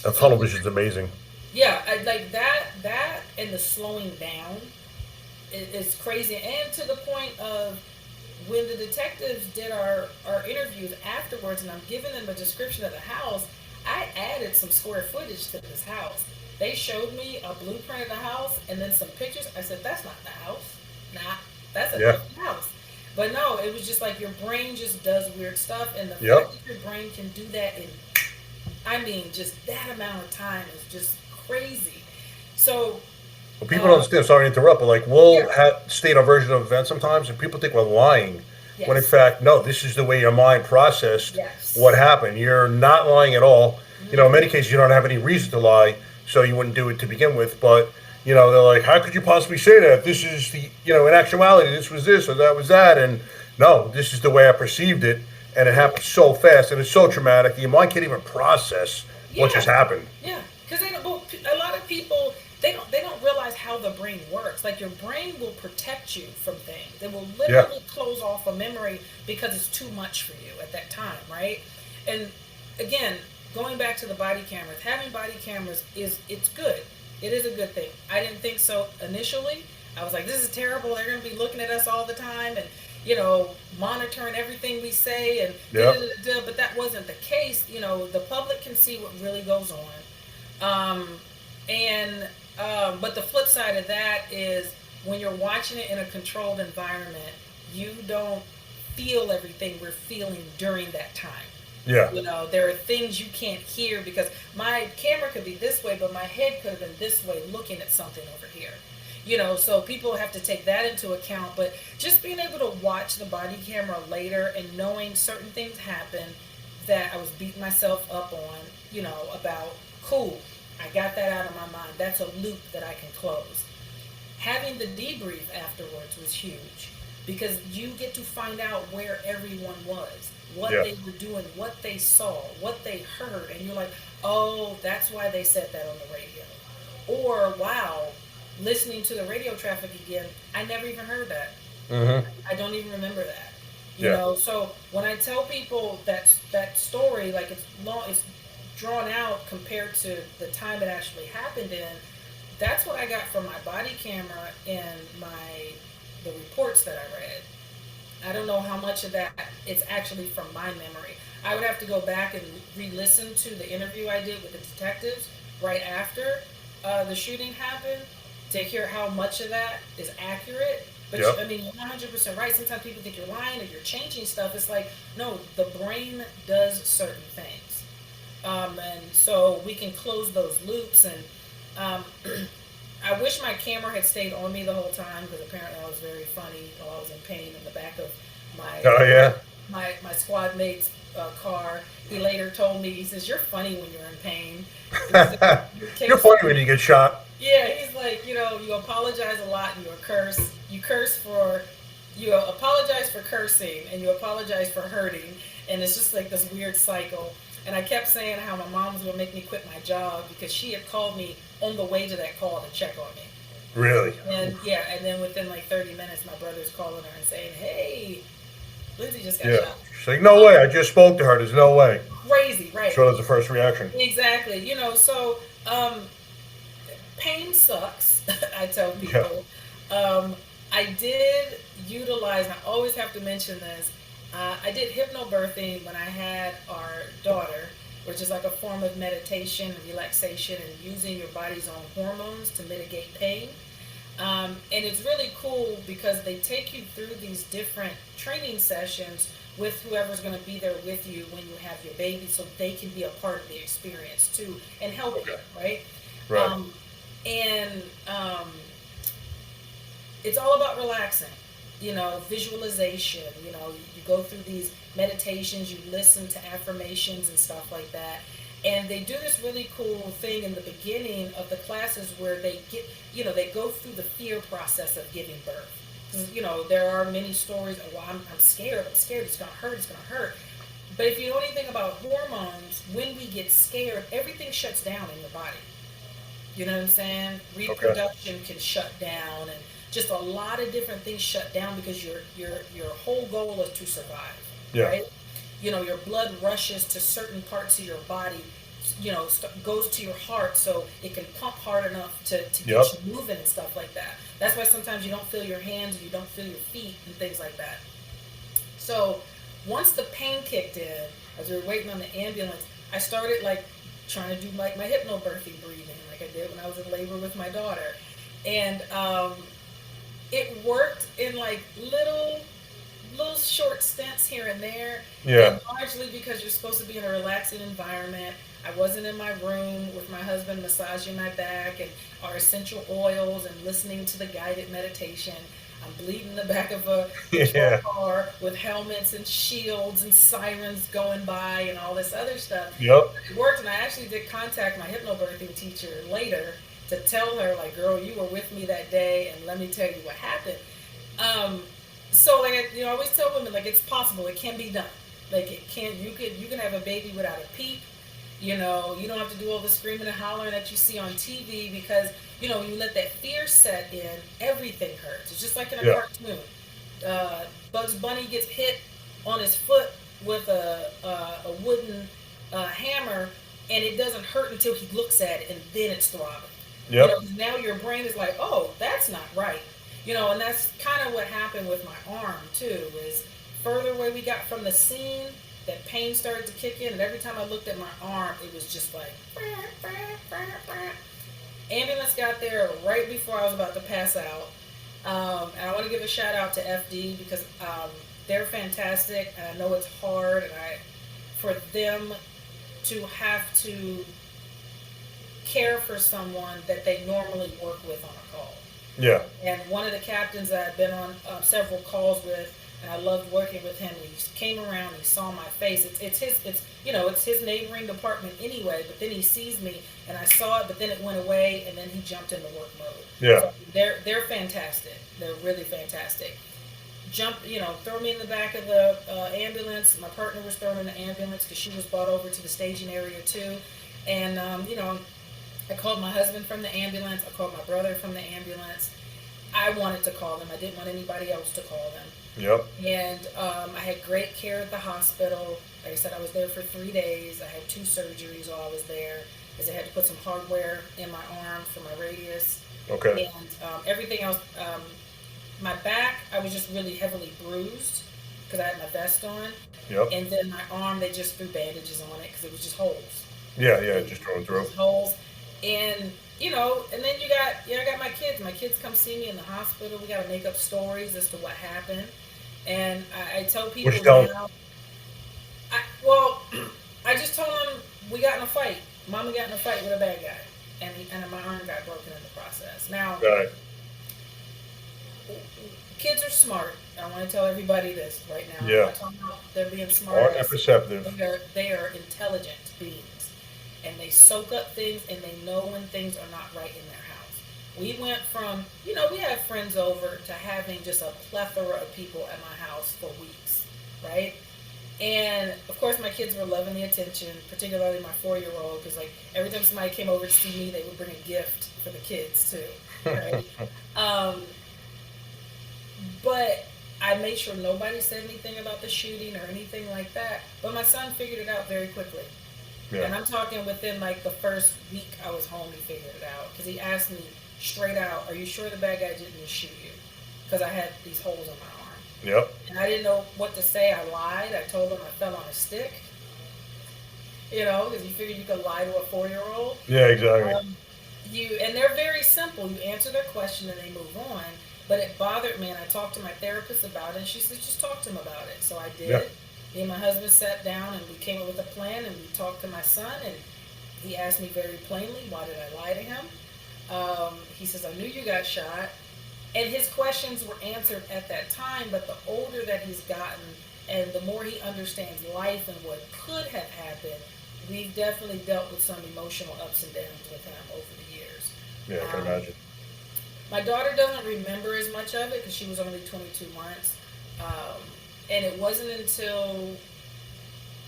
That tunnel vision's amazing. Yeah, I like that and the slowing down is crazy. And to the point of when the detectives did our interviews afterwards, and I'm giving them a description of the house, I added some square footage to this house. They showed me a blueprint of the house and then some pictures. I said, that's not the house. Nah, that's a different house. But no, it was just like your brain just does weird stuff, and the fact that your brain can do that in, I mean, just that amount of time is just crazy. So Well, people don't understand. Sorry to interrupt, but like we'll state our version of events sometimes, and people think we're lying. yes. When in fact, no, this is the way your mind processed Yes. what happened. You're not lying at all. You know, in many cases, you don't have any reason to lie, so you wouldn't do it to begin with. But you know, they're like, how could you possibly say that? This is the, you know, in actuality, this was this or that was that, and no, this is the way I perceived it, and it happened so fast, and it's so traumatic. Your mind can't even process what just happened. Yeah, because a lot of people they don't realize how the brain works. Like your brain will protect you from things. It will literally close off a memory because it's too much for you at that time, right? And again, going back to the body cameras, having body cameras it's good. It is a good thing. I didn't think so initially. I was like, this is terrible. They're going to be looking at us all the time and, you know, monitoring everything we say and but that wasn't the case. You know, the public can see what really goes on. But the flip side of that is when you're watching it in a controlled environment, you don't feel everything we're feeling during that time. Yeah. You know, there are things you can't hear because my camera could be this way, but my head could have been this way looking at something over here. You know, so people have to take that into account. But just being able to watch the body camera later and knowing certain things happen that I was beating myself up on, you know, about, cool, I got that out of my mind. That's a loop that I can close. Having the debrief afterwards was huge because you get to find out where everyone was, what they were doing, what they saw, what they heard, and you're like, oh, that's why they said that on the radio. Or, wow, listening to the radio traffic again, I never even heard that. I don't even remember that. You know, so when I tell people that story, like it's long, it's drawn out compared to the time it actually happened in, that's what I got from my body camera and the reports that I read. I don't know how much of that it's actually from my memory. I would have to go back and re-listen to the interview I did with the detectives right after the shooting happened to hear how much of that is accurate. But I mean, you're 100% right. Sometimes people think you're lying or you're changing stuff. It's like, no, the brain does certain things. And so we can close those loops. And I wish my camera had stayed on me the whole time because apparently I was very funny while I was in pain in the back of my squad mate's car. He later told me, he says, you're funny when you're in pain. You're funny when you get shot. Yeah, he's like, you know, you apologize a lot and you curse. You apologize for cursing and you apologize for hurting. And it's just like this weird cycle. And I kept saying how my mom was going to make me quit my job because she had called me on the way to that call to check on me. Really? And and then within like 30 minutes, my brother's calling her and saying, hey, Lyndsay just got shot. She's like, no way, I just spoke to her, there's no way. Crazy, right? So that's the first reaction. Exactly. You know, so pain sucks, I tell people. I did utilize, and I always have to mention this, I did hypnobirthing when I had our daughter, which is like a form of meditation, relaxation, and using your body's own hormones to mitigate pain. And it's really cool because they take you through these different training sessions with whoever's going to be there with you when you have your baby so they can be a part of the experience too and help you, right? It's all about relaxing. You know, visualization, you know, you go through these meditations, you listen to affirmations and stuff like that. And they do this really cool thing in the beginning of the classes where they get, you know, they go through the fear process of giving birth. Because, you know, there are many stories, well, I'm scared, it's going to hurt. But if you know anything about hormones, when we get scared, everything shuts down in your body. You know what I'm saying? Reproduction can shut down and just a lot of different things shut down because your whole goal is to survive, right? You know, your blood rushes to certain parts of your body, you know, goes to your heart so it can pump hard enough to get you moving and stuff like that. That's why sometimes you don't feel your hands and you don't feel your feet and things like that. So once the pain kicked in, as we were waiting on the ambulance, I started like trying to do like my hypnobirthing breathing, like I did when I was in labor with my daughter, and it worked in like little short stints here and there. Yeah. And largely because you're supposed to be in a relaxing environment. I wasn't in my room with my husband massaging my back and our essential oils and listening to the guided meditation. I'm bleeding the back of a Yeah. car with helmets and shields and sirens going by and all this other stuff. Yep. It worked, and I actually did contact my hypnobirthing teacher later to tell her, like, girl, you were with me that day, and let me tell you what happened. So, like, I always tell women, like, it's possible, it can be done. Like, you can have a baby without a peep. You don't have to do all the screaming and hollering that you see on TV because, when you let that fear set in, everything hurts. It's just like in a cartoon. Bugs Bunny gets hit on his foot with a wooden hammer, and it doesn't hurt until he looks at it, and then it's throbbing. Yep. Now your brain is like, oh, that's not right. And that's kind of what happened with my arm, too, is further away we got from the scene, that pain started to kick in, and every time I looked at my arm, it was just like, ambulance got there right before I was about to pass out. And I want to give a shout out to FD because they're fantastic, and I know it's hard, and for them to have to care for someone that they normally work with on a call. Yeah. And one of the captains that I've been on several calls with, and I loved working with him. He came around, he saw my face. It's his neighboring department anyway. But then he sees me, and I saw it, but then it went away, and then he jumped into work mode. Yeah. So they're fantastic. They're really fantastic. Throw me in the back of the ambulance. My partner was thrown in the ambulance because she was brought over to the staging area too. And I called my husband from the ambulance. I called my brother from the ambulance. I wanted to call them. I didn't want anybody else to call them. Yep. And I had great care at the hospital. Like I said, I was there for 3 days. I had 2 surgeries while I was there, because I had to put some hardware in my arm for my radius. Okay. And everything else, my back, I was just really heavily bruised because I had my vest on. Yep. And then my arm, they just threw bandages on it because it was just holes. Yeah, just going through. Just holes. And and then I got my kids. My kids come see me in the hospital. We got to make up stories as to what happened. And I tell people now, I just told them we got in a fight. Mama got in a fight with a bad guy, and my arm got broken in the process. Now, kids are smart. I want to tell everybody this right now. Yeah. I'm not talking about they're being smart. Smart and perceptive. They are intelligent beings, and they soak up things, and they know when things are not right in their house. We went from, we had friends over to having just a plethora of people at my house for weeks, right? And of course, my kids were loving the attention, particularly my 4-year-old, because like every time somebody came over to see me, they would bring a gift for the kids too, right? But I made sure nobody said anything about the shooting or anything like that. But my son figured it out very quickly. Yeah. And I'm talking within like the first week I was home, he figured it out. Because he asked me straight out, are you sure the bad guy didn't shoot you? Because I had these holes in my arm. Yep. And I didn't know what to say. I lied. I told him I fell on a stick. Because you figured you could lie to a 4-year-old. Yeah, exactly. And they're very simple. You answer their question and they move on. But it bothered me, and I talked to my therapist about it, and she said, just talk to him about it. So I did. Yeah. Me and my husband sat down, and we came up with a plan, and we talked to my son, and he asked me very plainly, why did I lie to him? He says, I knew you got shot. And his questions were answered at that time, but the older that he's gotten, and the more he understands life and what could have happened, we've definitely dealt with some emotional ups and downs with him over the years. Yeah, I can imagine. My daughter doesn't remember as much of it because she was only 22 months. And it wasn't until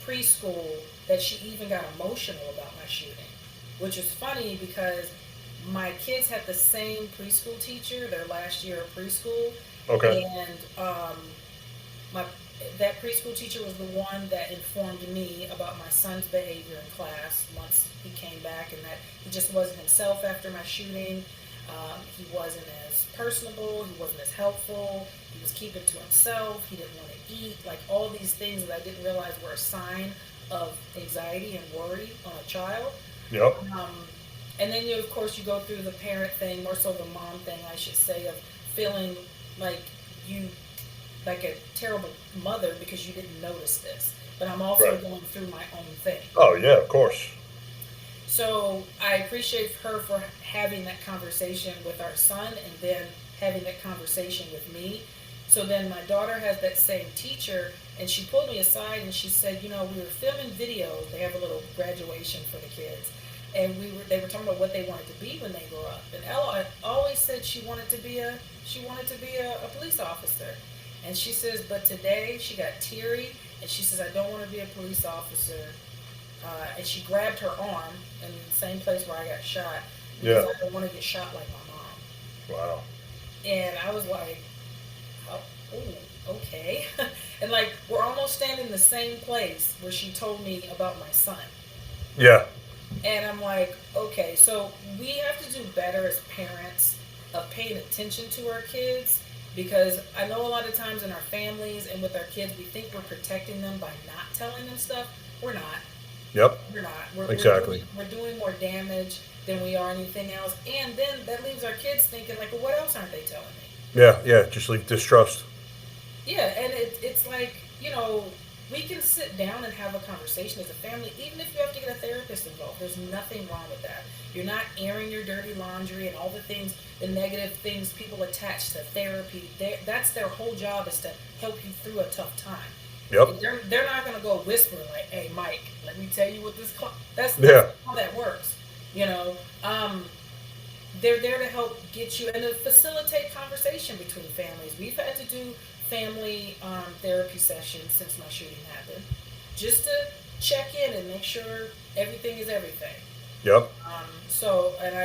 preschool that she even got emotional about my shooting, which is funny because my kids had the same preschool teacher their last year of preschool. Okay. And that preschool teacher was the one that informed me about my son's behavior in class once he came back, and that he just wasn't himself after my shooting. He wasn't as personable, he wasn't as helpful, he was keeping to himself, he didn't want to eat, like all these things that I didn't realize were a sign of anxiety and worry on a child. Yep. And then of course you go through the parent thing, more so the mom thing, I should say, of feeling like you, like a terrible mother because you didn't notice this. But I'm also Right. going through my own thing. Oh yeah, of course. So I appreciate her for having that conversation with our son and then having that conversation with me. So then my daughter has that same teacher, and she pulled me aside and she said, you know, we were filming videos. They have a little graduation for the kids, and they were talking about what they wanted to be when they grow up. And Ella always said she wanted to be a police officer. And she says, but today she got teary, and she says, I don't want to be a police officer. And she grabbed her arm in the same place where I got shot because Yeah. I don't want to get shot like my mom. Wow. And I was like, oh, ooh, okay. And like, we're almost standing in the same place where she told me about my son. Yeah. And I'm like, okay, so we have to do better as parents of paying attention to our kids, because I know a lot of times in our families and with our kids, we think we're protecting them by not telling them stuff. We're not. Yep. We're not. Exactly. We're doing more damage than we are anything else. And then that leaves our kids thinking, like, well, what else aren't they telling me? Yeah. Yeah. Just leave distrust. Yeah, and it's like, you know, we can sit down and have a conversation as a family, even if you have to get a therapist involved. There's nothing wrong with that. You're not airing your dirty laundry and all the things, the negative things people attach to therapy. That's their whole job, is to help you through a tough time. Yep. They're not going to go whisper like, hey, Mike, let me tell you what this, that's Yeah. how that works. You know, they're there to help get you and to facilitate conversation between families. We've had to do family therapy sessions since my shooting happened, just to check in and make sure everything is everything. Yep. So, and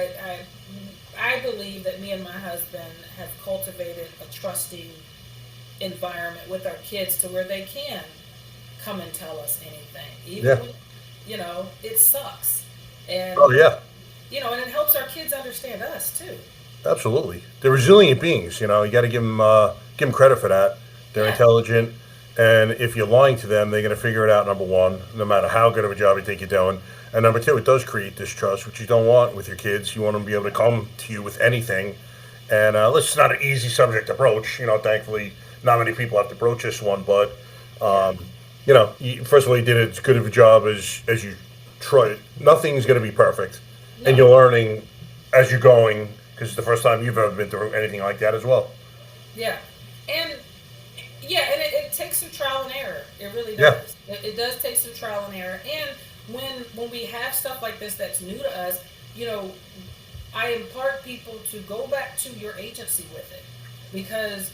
I believe that me and my husband have cultivated a trusting environment with our kids to where they can come and tell us anything, even Yeah. when, you know, it sucks. And, Oh yeah. you know, and it helps our kids understand us too. Absolutely. They're resilient beings. You know, you got to give them credit for that. They're Yeah. intelligent, and if you're lying to them, they're going to figure it out. Number one, no matter how good of a job you think you're doing, and number two, it does create distrust, which you don't want with your kids. You want them to be able to come to you with anything. And it's not an easy subject to broach. You know, thankfully, not many people have to broach this one. But you know, first of all, you did as good of a job as you try. Nothing's going to be perfect, and No. you're learning as you're going, because it's the first time you've ever been through anything like that as well. Yeah, and it takes some trial and error. It really Yeah. does. It does take some trial and error. And when we have stuff like this that's new to us, you know, I impart people to go back to your agency with it, because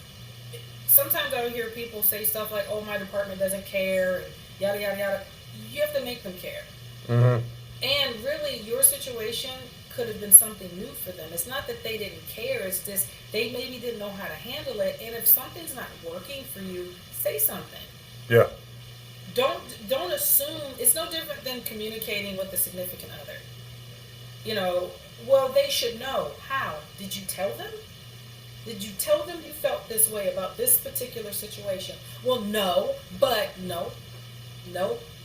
sometimes I hear people say stuff like, "Oh, my department doesn't care," and yada yada yada. You have to make them care. Mm-hmm. And really, your situation could have been something new for them. It's not that they didn't care. It's just they maybe didn't know how to handle it. And if something's not working for you, say something. Yeah. Don't assume. It's no different than communicating with a significant other. You know, well, they should know. How? Did you tell them? Did you tell them you felt this way about this particular situation? Well, no, but no,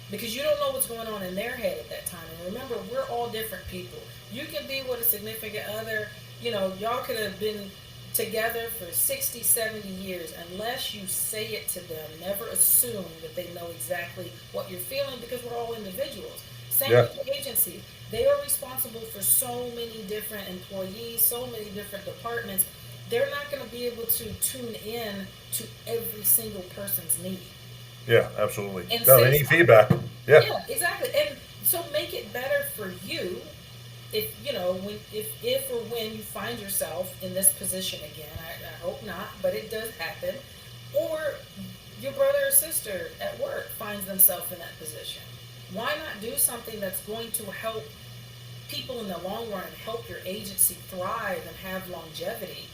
because you don't know what's going on in their head at that time. And remember, we're all different people. You can be with a significant other, you know, y'all could have been together for 60, 70 years. Unless you say it to them, never assume that they know exactly what you're feeling, because we're all individuals. Same Yeah. with the agency. They are responsible for so many different employees, so many different departments. They're not going to be able to tune in to every single person's need. Yeah, absolutely. And No, say they need something. feedback. Yeah. Yeah, exactly. And so make it better for you if, you know, if or when you find yourself in this position again. I hope not, but it does happen. Or your brother or sister at work finds themselves in that position. Why not do something that's going to help people in the long run and help your agency thrive and have longevity?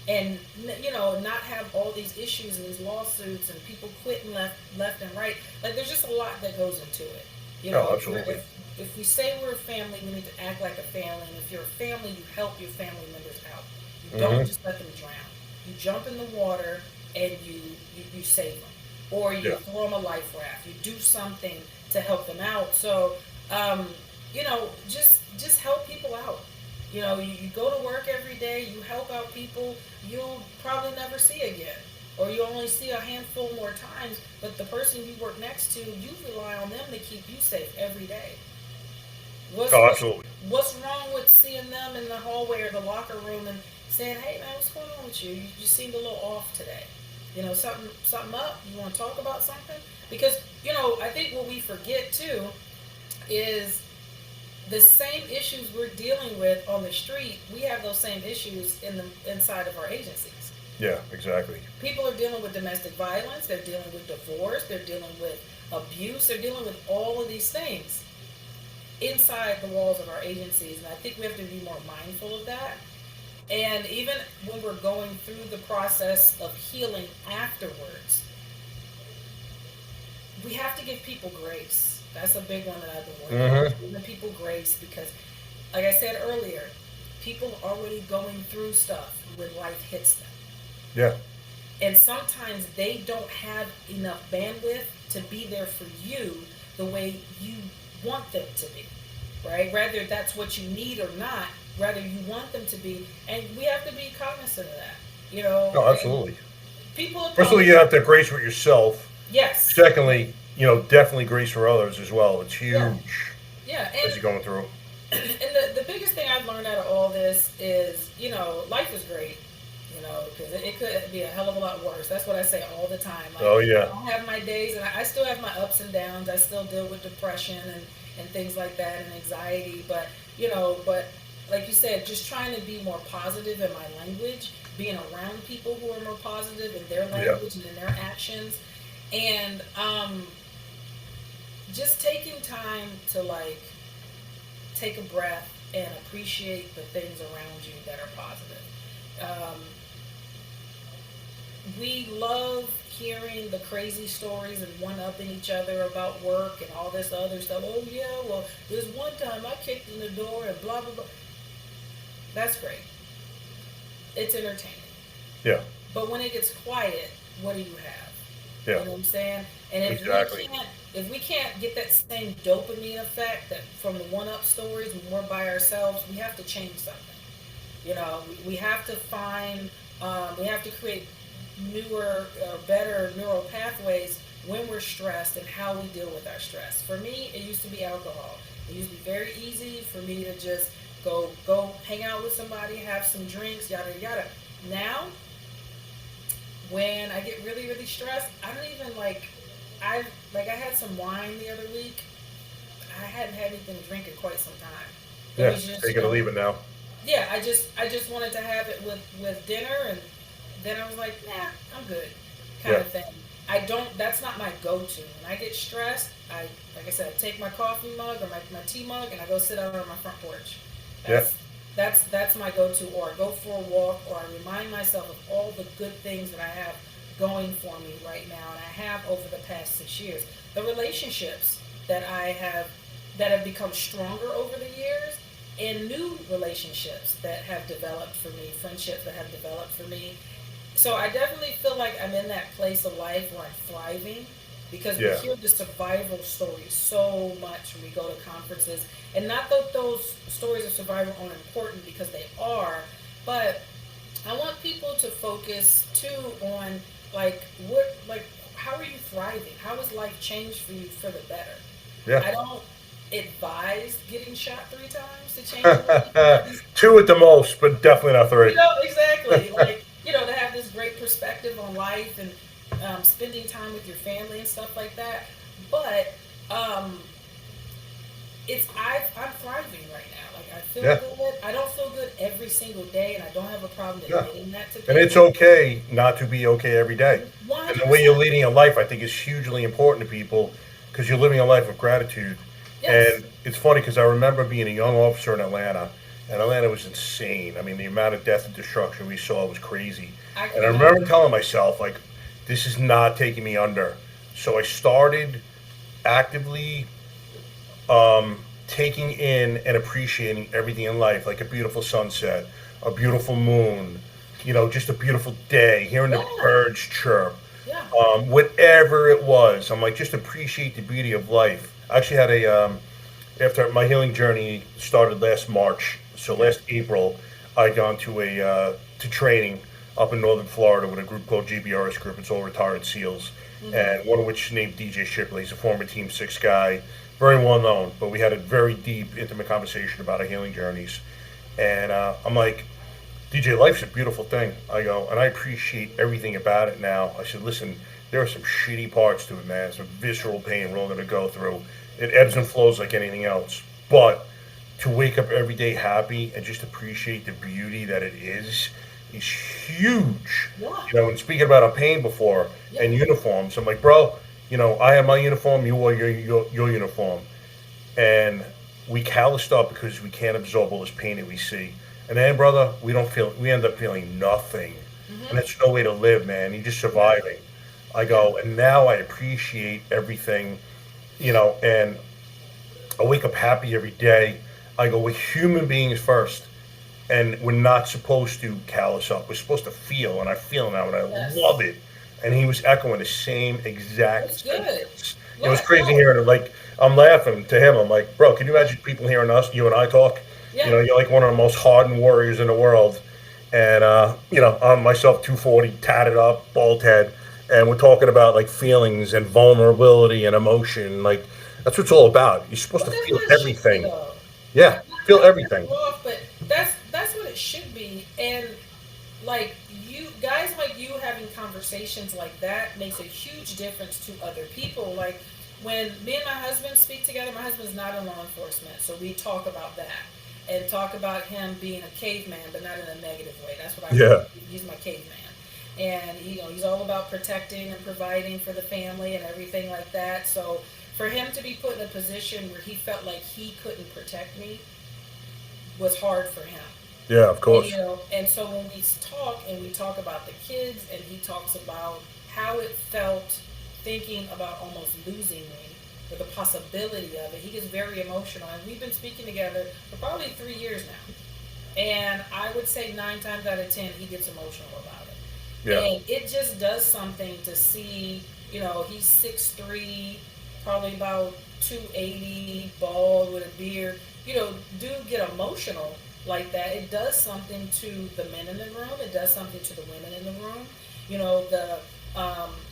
And, you know, not have all these issues and these lawsuits and people quitting left and right. Like, there's just a lot that goes into it. You know, Oh, absolutely. if we say we're a family, we need to act like a family. And if you're a family, you help your family members out. You don't just let them drown. You jump in the water and you save them. Or you Yeah. throw them a life raft. You do something to help them out. So, just help people out. You go to work every day, you help out people you'll probably never see again, or you only see a handful more times, but the person you work next to, you rely on them to keep you safe every day. What's, Oh, what's, absolutely. what's wrong with seeing them in the hallway or the locker room and saying, "Hey man, what's going on with you? You seemed a little off today. Something up. You want to talk about something?" Because I think what we forget too is the same issues we're dealing with on the street. We have those same issues inside of our agencies. Yeah, exactly. People are dealing with domestic violence. They're dealing with divorce. They're dealing with abuse. They're dealing with all of these things inside the walls of our agencies, and I think we have to be more mindful of that. And even when we're going through the process of healing afterwards, we have to give people grace. That's a big one that I've been working on. Giving people grace because, like I said earlier, people are already going through stuff when life hits them. Yeah. And sometimes they don't have enough bandwidth to be there for you the way you want them to be, right? Whether that's what you need or not, rather you want them to be, and we have to be cognizant of that. No, absolutely. People. First of all, you have to have grace with yourself. Yes. Secondly, definitely grace for others as well. It's huge. Yeah. As you're going through. And the biggest thing I've learned out of all this is, life is great. Because it could be a hell of a lot worse. That's what I say all the time. Oh, yeah. I have my days, and I still have my ups and downs. I still deal with depression and things like that and anxiety. But, but like you said, just trying to be more positive in my language, being around people who are more positive in their language and in their actions. And just taking time to, take a breath and appreciate the things around you that are positive. We love hearing the crazy stories and one-upping each other about work and all this other stuff. Oh yeah, well, there's one time I kicked in the door and blah, blah, blah. That's great. It's entertaining. Yeah. But when it gets quiet, what do you have? Yeah. You know what I'm saying? And if we can't get that same dopamine effect that from the one-up stories when we're by ourselves, we have to change something. We have to find, we have to create newer or better neural pathways when we're stressed and how we deal with our stress. For me, it used to be alcohol. It used to be very easy for me to just go hang out with somebody, have some drinks, yada yada. Now, when I get really, really stressed, I don't even I had some wine the other week. I hadn't had anything to drink in quite some time. Yeah, take it or leave it now. Yeah, I just wanted to have it with dinner, and then I was like, nah, I'm good, kind of thing. That's not my go-to. When I get stressed, like I said, I take my coffee mug or my tea mug and I go sit out on my front porch. That's my go-to, or I go for a walk, or I remind myself of all the good things that I have going for me right now, and I have over the past 6 years. The relationships that have become stronger over the years, and new relationships that have developed for me, friendships that have developed for me. So I definitely feel like I'm in that place of life where I'm thriving, because we hear the survival stories so much when we go to conferences. And not that those stories of survival aren't important, because they are, but I want people to focus too on how are you thriving? How has life changed for you for the better? Yeah. I don't advise getting shot 3 times to change your 2 at the most, but definitely not 3. Exactly. To have this great perspective on life and spending time with your family and stuff like that. But I'm thriving right now. I feel good. I don't feel good every single day, and I don't have a problem admitting that to people. And it's okay not to be okay every day. 100%. And the way you're leading a life, I think, is hugely important to people, because you're living a life of gratitude. Yes. And it's funny because I remember being a young officer in Atlanta, and Atlanta was insane. I mean, the amount of death and destruction we saw was crazy. And I remember telling myself, this is not taking me under. So I started actively taking in and appreciating everything in life, like a beautiful sunset, a beautiful moon, just a beautiful day, hearing the birds chirp, whatever it was. I'm like, just appreciate the beauty of life. I actually had after my healing journey started last March. So last April, I gone to to training up in northern Florida with a group called GBRS Group. It's all retired SEALs, and one of which is named DJ Shipley. He's a former Team 6 guy, very well known. But we had a very deep, intimate conversation about our healing journeys, and I'm like, DJ, life's a beautiful thing. I go, and I appreciate everything about it now. I said, listen, there are some shitty parts to it, man. Some visceral pain we're all going to go through. It ebbs and flows like anything else. But to wake up every day happy and just appreciate the beauty that it is huge. Yeah. And speaking about our pain before and uniforms, I'm like, bro, I have my uniform, you wore your uniform. And we calloused up because we can't absorb all this pain that we see. And then, brother, we end up feeling nothing. And that's no way to live, man. You're just surviving. I go, and now I appreciate everything, and I wake up happy every day. I go, we're human beings first, and we're not supposed to callous up. We're supposed to feel, and I feel now, and I love it. And he was echoing the same exact sentence. It was crazy hearing it. Like, I'm laughing to him. I'm like, bro, can you imagine people hearing us, you and I talk? Yeah. You're like one of the most hardened warriors in the world. And, I'm myself 240, tatted up, bald head. And we're talking about like feelings and vulnerability and emotion. Like, that's what it's all about. You're supposed to feel everything. Yeah, feel everything. But that's what it should be. And like you guys, like you having conversations like that makes a huge difference to other people. Like when me and my husband speak together, my husband's not in law enforcement, so we talk about that and talk about him being a caveman, but not in a negative way. That's what he's my caveman. And he's all about protecting and providing for the family and everything like that. So for him to be put in a position where he felt like he couldn't protect me was hard for him. Yeah, of course. And so when we talk about the kids, and he talks about how it felt thinking about almost losing me, or the possibility of it, he gets very emotional. And we've been speaking together for probably 3 years now. And I would say 9 times out of 10, he gets emotional about it. Yeah. And it just does something to see, he's 6'3", probably about 280, bald with a beard. Do get emotional like that. It does something to the men in the room. It does something to the women in the room.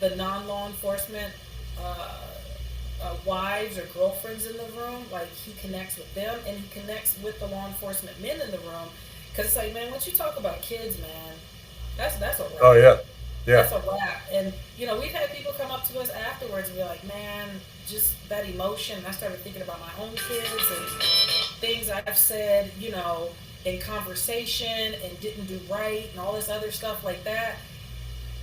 The non-law enforcement wives or girlfriends in the room, like he connects with them, and he connects with the law enforcement men in the room. Because it's like, man, once you talk about kids, man, that's a wrap. Oh, yeah. Yeah. That's a wrap. And, we've had people come up to us afterwards and be like, man, just that emotion. And I started thinking about my own kids and things I've said, in conversation and didn't do right and all this other stuff like that.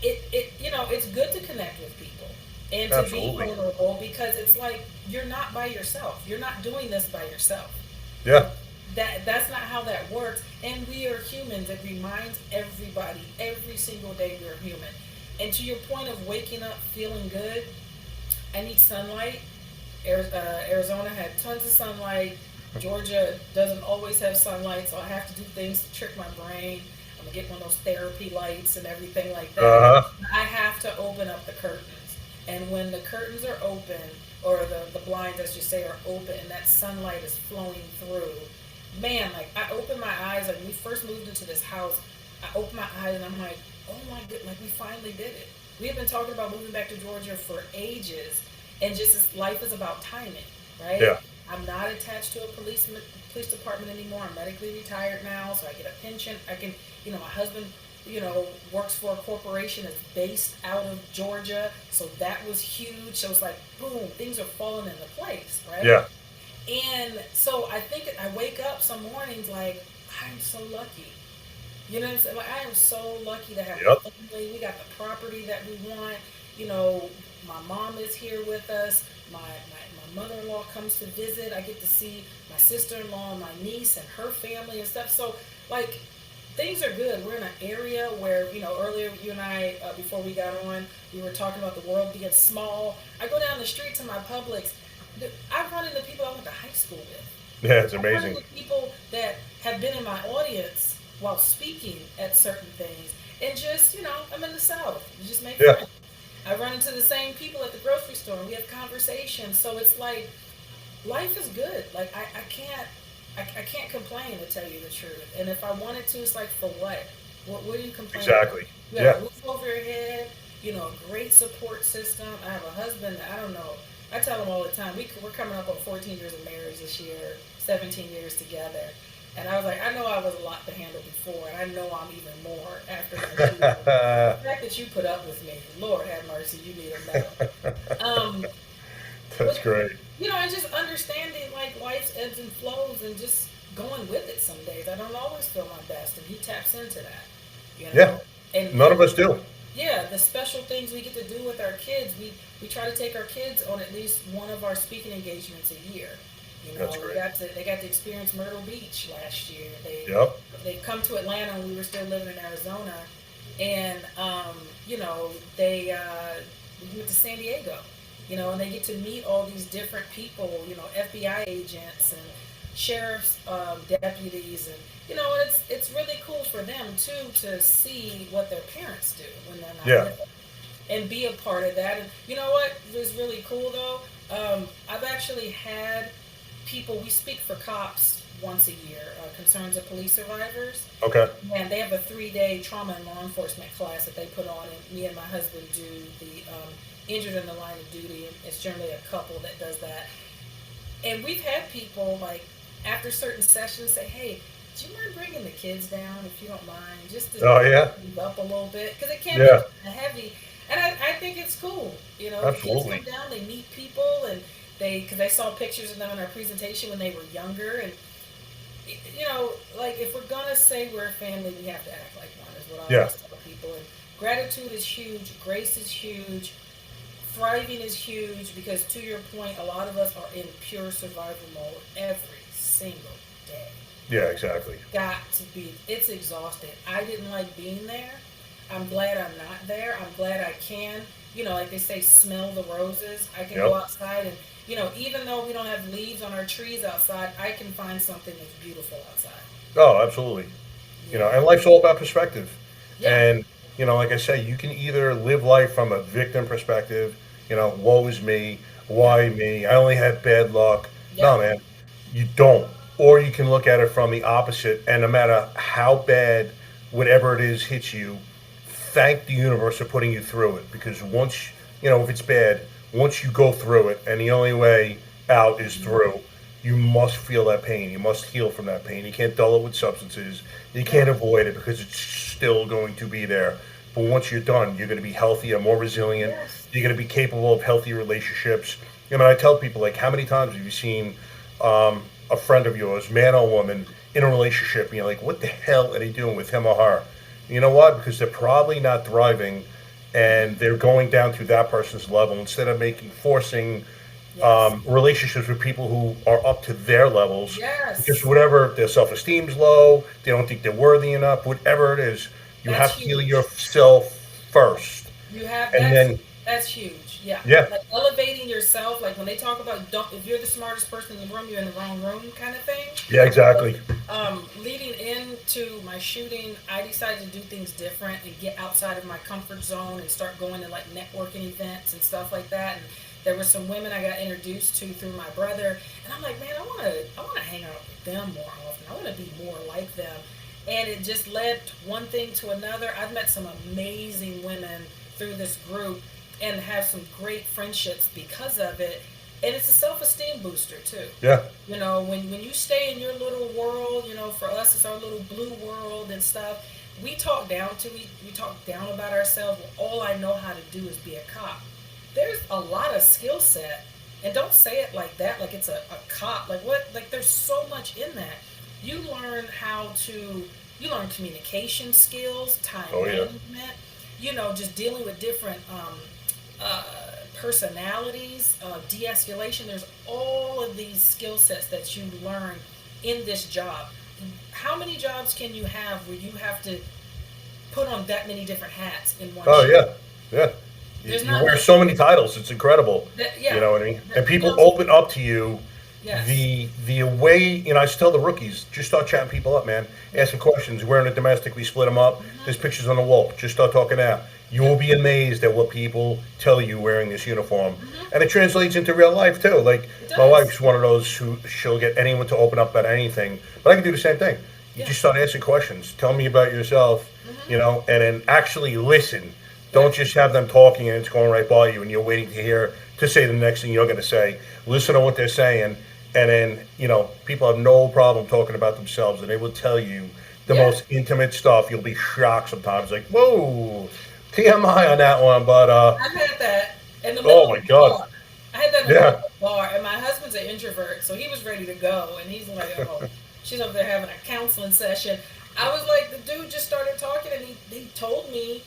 It's good to connect with people and to be vulnerable, because it's like you're not by yourself. You're not doing this by yourself. Yeah. That's not how that works. And we are humans. It reminds everybody every single day we're human. And to your point of waking up feeling good, I need sunlight. Arizona had tons of sunlight. Georgia doesn't always have sunlight, so I have to do things to trick my brain. I'm gonna get one of those therapy lights and everything like that. I have to open up the curtains. And when the curtains are open, or the blinds, as you say, are open, and that sunlight is flowing through, man, like I opened my eyes, like when we first moved into this house, I opened my eyes and I'm like, oh my goodness, like we finally did it. We have been talking about moving back to Georgia for ages, and just this life is about timing, right? Yeah. I'm not attached to a police department anymore. I'm medically retired now, so I get a pension. I can, my husband, works for a corporation that's based out of Georgia, so that was huge. So it's like, boom, things are falling into place, right? Yeah. And so I think I wake up some mornings like, I'm so lucky. You know what I'm saying? Like, I am so lucky to have a family. We got the property that we want. My mom is here with us. My mother-in-law comes to visit. I get to see my sister-in-law and my niece and her family and stuff. So, like, things are good. We're in an area where, earlier you and I, before we got on, we were talking about the world being small. I go down the street to my Publix. I run into people I went to high school with. Yeah, it's I amazing. run into people that have been in my audience while speaking at certain things. And just, I'm in the South. You just make friends. I run into the same people at the grocery store, and we have conversations. So it's like, life is good. Like I can't complain, to tell you the truth. And if I wanted to, it's like, for what? What are you complaining about? Exactly. You have Yeah. a roof over your head, a great support system. I have a husband that, I don't know. I tell him all the time, we're coming up on 14 years of marriage this year, 17 years together. And I was like, I know I was a lot to handle before, and I know I'm even more after my children. The fact that you put up with me, Lord have mercy, you need a medal. That's But, great. and just understanding like life's ebbs and flows and just going with it some days. I don't always feel my best, and he taps into that, Yeah. And None of us do. yeah, the special things we get to do with our kids. We try to take our kids on at least one of our speaking engagements a year. That's great. They got to experience Myrtle Beach last year. Yep. They come to Atlanta when we were still living in Arizona, and they we went to San Diego, and they get to meet all these different people, FBI agents and sheriff's deputies, and and it's really cool for them too to see what their parents do when they're not Yeah. with them, and be a part of that. And you know what was really cool though? I've actually had people. We speak for cops once a year, concerns of police survivors. Okay. And they have a 3-day trauma and law enforcement class that they put on, and me and my husband do the injured in the line of duty. It's generally a couple that does that. And we've had people, like, after certain sessions say, hey, do you mind bringing the kids down, if you don't mind, just to Oh, yeah. move up a little bit? Because it can Yeah. be heavy. And I think it's cool. Absolutely. The kids come down, they meet people, and because I saw pictures of them in our presentation when they were younger. And, like, if we're going to say we're a family, we have to act like one, is what I Yeah. always tell people. And gratitude is huge. Grace is huge. Thriving is huge, because to your point, a lot of us are in pure survival mode every single day. Yeah, exactly. It's exhausting. I didn't like being there. I'm glad I'm not there. I'm glad I can, like they say, smell the roses. I can go Yep. outside and, even though we don't have leaves on our trees outside, I can find something that's beautiful outside. Oh, absolutely. And life's all about perspective. Yeah. And, like I say, you can either live life from a victim perspective, woe is me, why me, I only had bad luck. Yeah. No, man, you don't. Or you can look at it from the opposite, and no matter how bad whatever it is hits you, thank the universe for putting you through it. Because once, if it's bad, once you go through it, and the only way out is through, you must feel that pain. You must heal from that pain. You can't dull it with substances. You can't avoid it, because it's still going to be there. But once you're done, you're going to be healthier, more resilient. Yes. You're going to be capable of healthy relationships. I tell people, like, how many times have you seen a friend of yours, man or woman, in a relationship, and you're like, what the hell are they doing with him or her? You know what? Because they're probably not thriving, and they're going down to that person's level instead of forcing Yes. relationships with people who are up to their levels. Yes. Just whatever, their self-esteem's low, they don't think they're worthy enough, whatever it is, you That's have to heal huge. yourself first. You have And that's huge. Yeah. Yeah. Like elevating yourself, like when they talk about if you're the smartest person in the room, you're in the wrong room kind of thing. Yeah, exactly. Leading into my shooting, I decided to do things different and get outside of my comfort zone and start going to like networking events and stuff like that. And there were some women I got introduced to through my brother, and I'm like, man, I want to hang out with them more often. I want to be more like them. And it just led one thing to another. I've met some amazing women through this group and have some great friendships because of it. And it's a self-esteem booster too. Yeah. When you stay in your little world, for us it's our little blue world and stuff. We talk down about ourselves. Well, all I know how to do is be a cop. There's a lot of skill set, and don't say it like that, like it's a cop. Like what? Like there's so much in that. You learn communication skills, time Oh, yeah. management, just dealing with different personalities, de-escalation. There's all of these skill sets that you learn in this job. How many jobs can you have where you have to put on that many different hats in one Oh, shift? yeah. Yeah. There's You not wear much- so many titles. It's incredible. Yeah. You know what I mean? And people You know- open up to you. Yes. The way, I just tell the rookies, just start chatting people up, man. Ask them questions. We're in a domestic, we split them up. There's pictures on the wall. Just start talking out. You will be amazed at what people tell you wearing this uniform, and it translates into real life too. Like It my does. wife's one of those who she'll get anyone to open up about anything, but I can do the same thing. You Yeah. just start asking questions. Tell me about yourself, and then actually listen. Don't just have them talking and it's going right by you, and you're waiting to say the next thing you're going to say. Listen to what they're saying, and then people have no problem talking about themselves, and they will tell you the Yeah. most intimate stuff. You'll be shocked sometimes, like whoa, TMI on that one, but I've had that in the middle oh my of the God. bar. I had that in the Yeah. middle of the bar, and my husband's an introvert, so he was ready to go, and he's like, "Oh, she's over there having a counseling session." I was like, the dude just started talking, and he told me,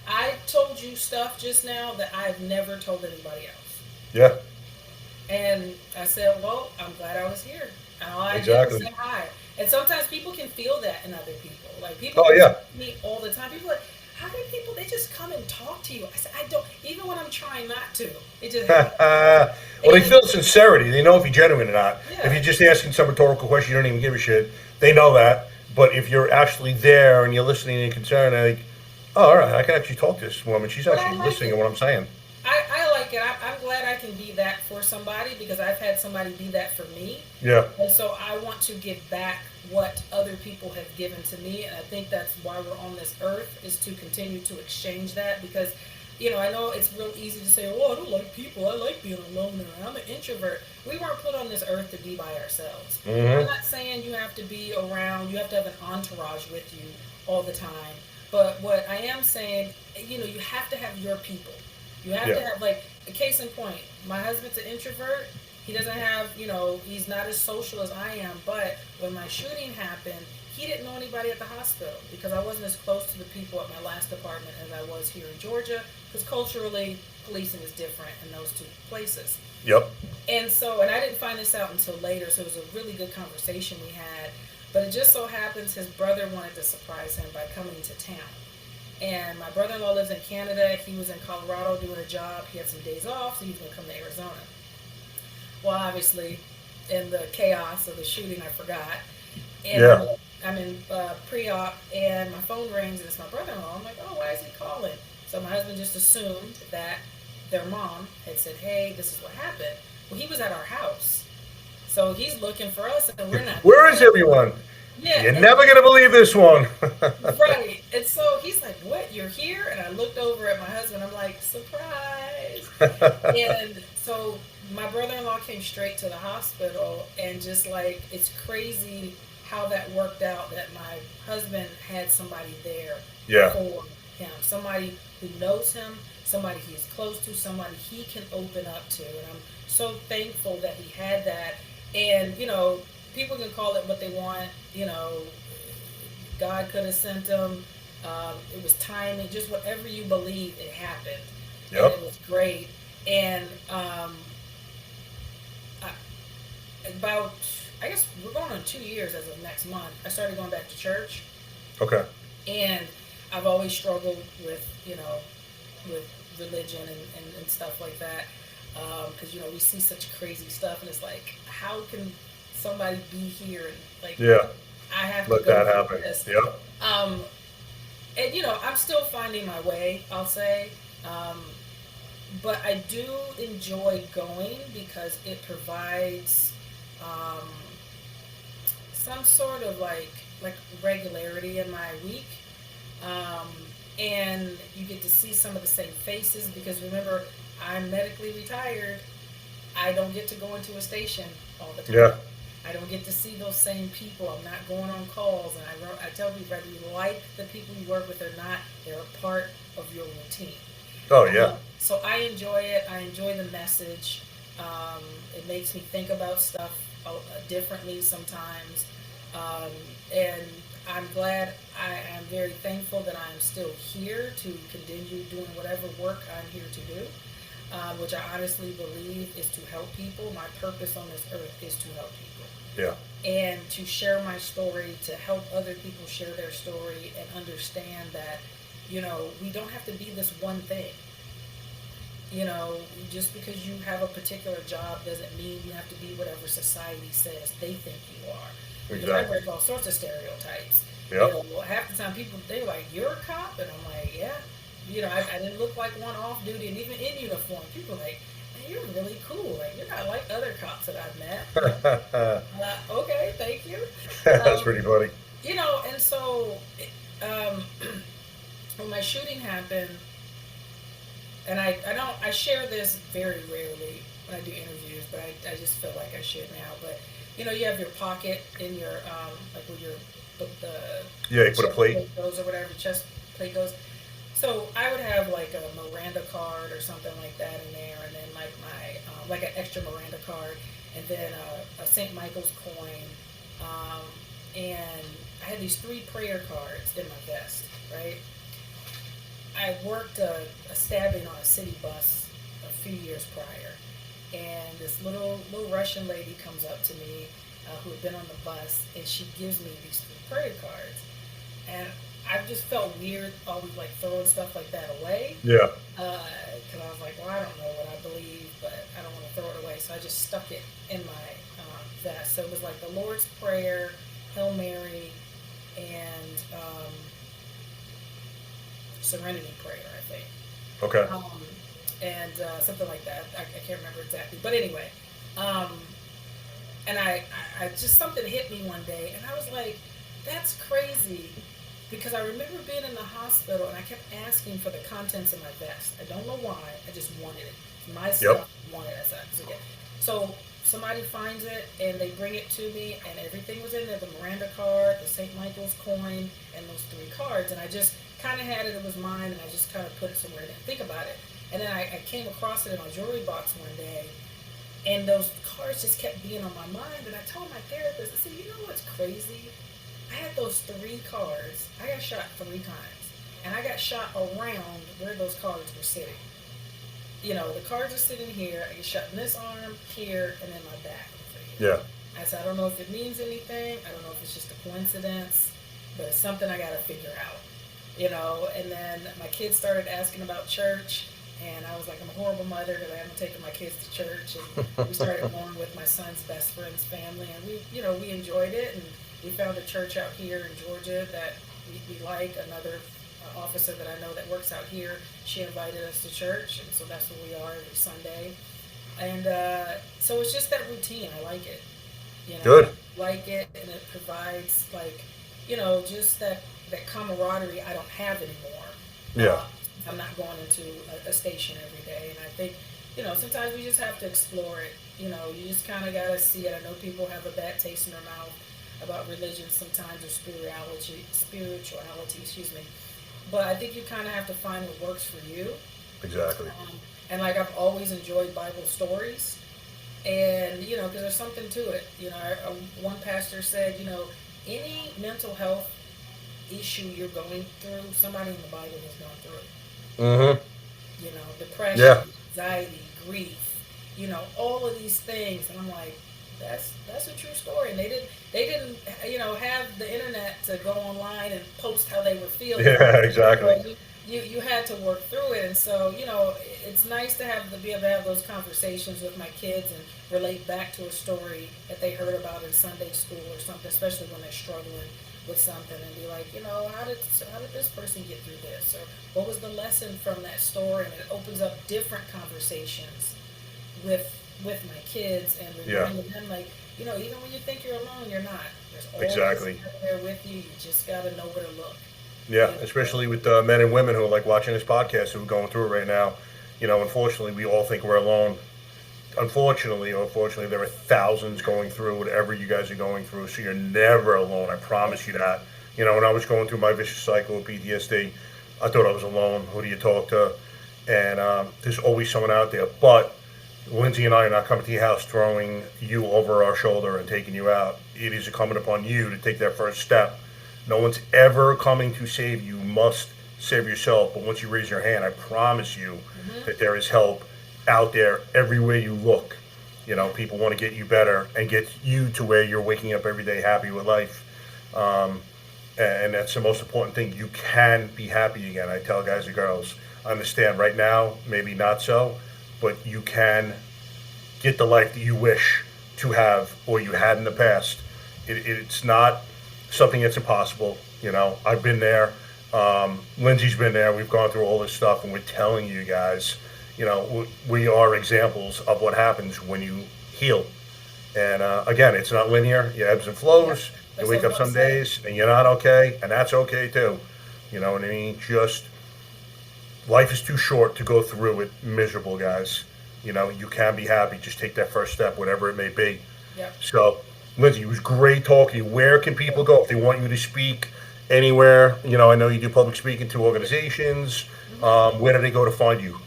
"I told you stuff just now that I've never told anybody else." Yeah, And I said, "Well, I'm glad I was here. And all I Exactly. did was say hi." And sometimes people can feel that in other people. Like people Oh, yeah. talk to me all the time. People are like, "How do people? They just come and talk to you." I said, "I don't. Even when I'm trying not to, it just happens." well, they feel sincerity. They know if you're genuine or not. Yeah. If you're just asking some rhetorical question, you don't even give a shit. They know that. But if you're actually there and you're listening and concerned, they're like, oh, all right, I can actually talk to this woman. She's But I actually like listening it. to what I'm saying. I like it. I'm glad I can be that for somebody because I've had somebody be that for me. Yeah, And so I want to give back what other people have given to me. And I think that's why we're on this earth, is to continue to exchange that. Because, I know it's real easy to say, oh, I don't like people. I like being alone, or I'm an introvert. We weren't put on this earth to be by ourselves. I'm not saying you have to be around, you have to have an entourage with you all the time. But what I am saying, you have to have your people. You have Yeah. to have, like, a case in point. My husband's an introvert. He doesn't have, he's not as social as I am. But when my shooting happened, he didn't know anybody at the hospital because I wasn't as close to the people at my last apartment as I was here in Georgia. Because culturally, policing is different in those two places. yep, And so, and I didn't find this out until later, so it was a really good conversation we had. But it just so happens his brother wanted to surprise him by coming to town. And my brother-in-law lives in Canada. He was in Colorado doing a job. He had some days off, so he was going to come to Arizona. Well, obviously, in the chaos of the shooting, I forgot. And Yeah. I'm in pre-op, and my phone rings, and it's my brother-in-law. I'm like, oh, why is he calling? So my husband just assumed that their mom had said, hey, this is what happened. Well, he was at our house. So he's looking for us, and we're not. Where is everyone? Yeah. You're and- never going to believe this one. Right. And so he's like, what? You're here? And I looked over at my husband. I'm like, surprise. And so my brother-in-law came straight to the hospital, and just like, it's crazy how that worked out, that my husband had somebody there Yeah. for him, somebody who knows him, somebody he's close to, somebody he can open up to. And I'm so thankful that he had that. And, people can call it what they want, God could have sent them. It was timing, just whatever you believe, it happened. Yep. And it was great. And I guess we're going on 2 years as of next month. I started going back to church, Okay. and I've always struggled with, with religion and stuff like that. Because, we see such crazy stuff, and it's like, how can somebody be here and, like, Yeah. I have Let to go that through happen. this. Yep. And I'm still finding my way, I'll say. But I do enjoy going because it provides some sort of like regularity in my week. And you get to see some of the same faces because remember, I'm medically retired. I don't get to go into a station all the time. Yeah. I don't get to see those same people. I'm not going on calls. And I tell people, whether you like the people you work with or not, they're a part of your routine. Oh, yeah. So I enjoy it. I enjoy the message. It makes me think about stuff differently sometimes. And I'm glad, I am very thankful that I am still here to continue doing whatever work I'm here to do. Which I honestly believe is to help people. My purpose on this earth is to help people. Yeah. And to share my story, to help other people share their story and understand that, we don't have to be this one thing. Just because you have a particular job doesn't mean you have to be whatever society says they think you are. Because I Exactly. break all sorts of stereotypes. Yep. Half the time people, they're like, you're a cop? And I'm like, yeah. I didn't look like one off duty, and even in uniform, people were like, man, you're really cool. Like, you're not like other cops that I've met. Okay, thank you. That's Um, pretty funny. and so um, when my shooting happened, and I share this very rarely when I do interviews, but I just feel like I should now. But you have your pocket in your like where your the Yeah, you put a chest plate. plate goes or whatever chest plate goes. So I would have like a Miranda card or something like that in there, and then like my like an extra Miranda card, and then a St. Michael's coin, um, and I had these 3 prayer cards in my vest, right? I worked a stabbing on a city bus a few years prior, and this little Russian lady comes up to me who had been on the bus, and she gives me these 3 prayer cards, and I just felt weird always like throwing stuff like that away Yeah. because I was like, well, I don't know what I believe, but I don't want to throw it away, so I just stuck it in my vest. So it was like the Lord's Prayer, Hail Mary, and Serenity Prayer, I think. Okay. And something like that. I can't remember exactly, but anyway, um, and I just something hit me one day, and I was like, "That's crazy," because I remember being in the hospital, and I kept asking for the contents of my vest. I don't know why. I just wanted it. My stuff wanted it as a kid. So somebody finds it, and they bring it to me, and everything was in there: the Miranda card, the St. Michael's coin, and those 3 cards. And I just kind of had it. It was mine, and I just kind of put it somewhere. I didn't think about it. And then I came across it in my jewelry box one day, and those cards just kept being on my mind. And I told my therapist, I said, you know what's crazy? I had those 3 cards. I got shot 3 times, and I got shot around where those cards were sitting. The cards are sitting here. I get shot in this arm, here, and in my back. Yeah. I said, I don't know if it means anything. I don't know if it's just a coincidence, but it's something I got to figure out. And then my kids started asking about church, and I was like, I'm a horrible mother because I haven't taken my kids to church. And we started going with my son's best friend's family, and we enjoyed it, and we found a church out here in Georgia that we like. Another officer that I know that works out here, she invited us to church, and so that's where we are every Sunday. And so it's just that routine. I like it. Good. Like it, and it provides just that camaraderie I don't have anymore. Yeah. I'm not going into a station every day, and I think sometimes we just have to explore it. You just kind of got to see it. I know people have a bad taste in their mouth about religion sometimes, or spirituality, excuse me. But I think you kind of have to find what works for you. Exactly. And like I've always enjoyed Bible stories, and because there's something to it. One pastor said, any mental health issue you're going through, somebody in the Bible has gone through it. Depression, anxiety, grief, all of these things, and I'm like, that's a true story. And they didn't have the internet to go online and post how they were feeling. Yeah, exactly. So you had to work through it, and so it's nice to be able to have those conversations with my kids and relate back to a story that they heard about in Sunday school or something, especially when they're struggling with something, and be like, how did this person get through this, or what was the lesson from that story? And it opens up different conversations with my kids, and reminding them, like, even when you think you're alone, you're not. There's always Exactly. someone there with you. You just got to know where to look. Yeah, especially with men and women who are like watching this podcast who are going through it right now. Unfortunately, we all think we're alone. Unfortunately, or fortunately, there are thousands going through whatever you guys are going through, so you're never alone. I promise you that. When I was going through my vicious cycle of PTSD, I thought I was alone. Who do you talk to? And there's always someone out there. But Lyndsay and I are not coming to your house throwing you over our shoulder and taking you out. It is incumbent upon you to take that first step. No one's ever coming to save you. You must save yourself. But once you raise your hand, I promise you that there is help out there everywhere you look. People want to get you better and get you to where you're waking up every day happy with life. And that's the most important thing. You can be happy again. I tell guys and girls, I understand right now, maybe not so, but you can get the life that you wish to have or you had in the past. It's not something that's impossible. I've been there. Lyndsay's been there. We've gone through all this stuff, and we're telling you guys, we are examples of what happens when you heal. And again, it's not linear. You ebbs and flows. Yeah, You wake up some days and you're not okay, and that's okay too. You know what I mean? Just life is too short to go through it miserable, guys. You can be happy. Just take that first step, whatever it may be. Yeah. So, Lyndsay, it was great talking to you. Where can people go if they want you to speak anywhere? I know you do public speaking to organizations. Where do they go to find you?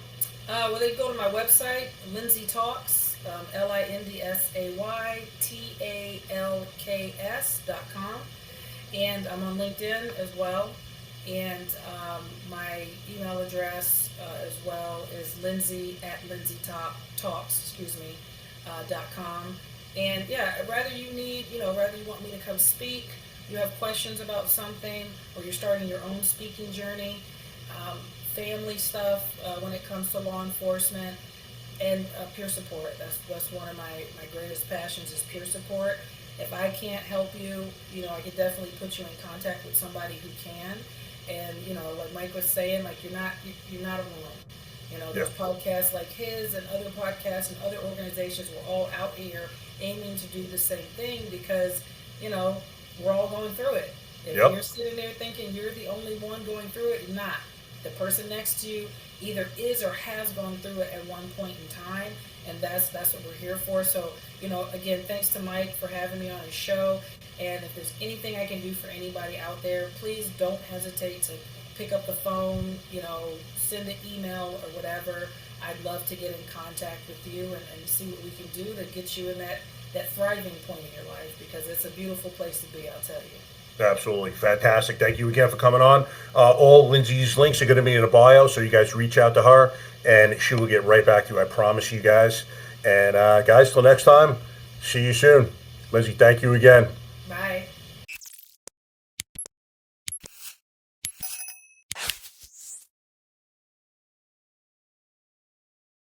Well, they go to my website, Lyndsay Talks, LindsayTalks.com, and I'm on LinkedIn as well. And my email address as well is Lyndsay@LindsayTalks.com. And yeah, whether you want me to come speak, you have questions about something, or you're starting your own speaking journey, family stuff when it comes to law enforcement, and peer support. That's one of my greatest passions is peer support. If I can't help you, I could definitely put you in contact with somebody who can. And like Mike was saying, like you're not alone. There's podcasts like his and other podcasts and other organizations. We're all out here aiming to do the same thing because we're all going through it. If you're sitting there thinking you're the only one going through it, you're not. The person next to you either is or has gone through it at one point in time, and that's what we're here for. So again, thanks to Mike for having me on his show. And if there's anything I can do for anybody out there, please don't hesitate to pick up the phone, send an email or whatever. I'd love to get in contact with you and see what we can do to get you in that thriving point in your life, because it's a beautiful place to be, I'll tell you. Absolutely. Fantastic. Thank you again for coming on. All Lyndsay's links are going to be in the bio, so you guys reach out to her, and she will get right back to you. I promise you guys. And guys, till next time, see you soon. Lyndsay, thank you again. Bye.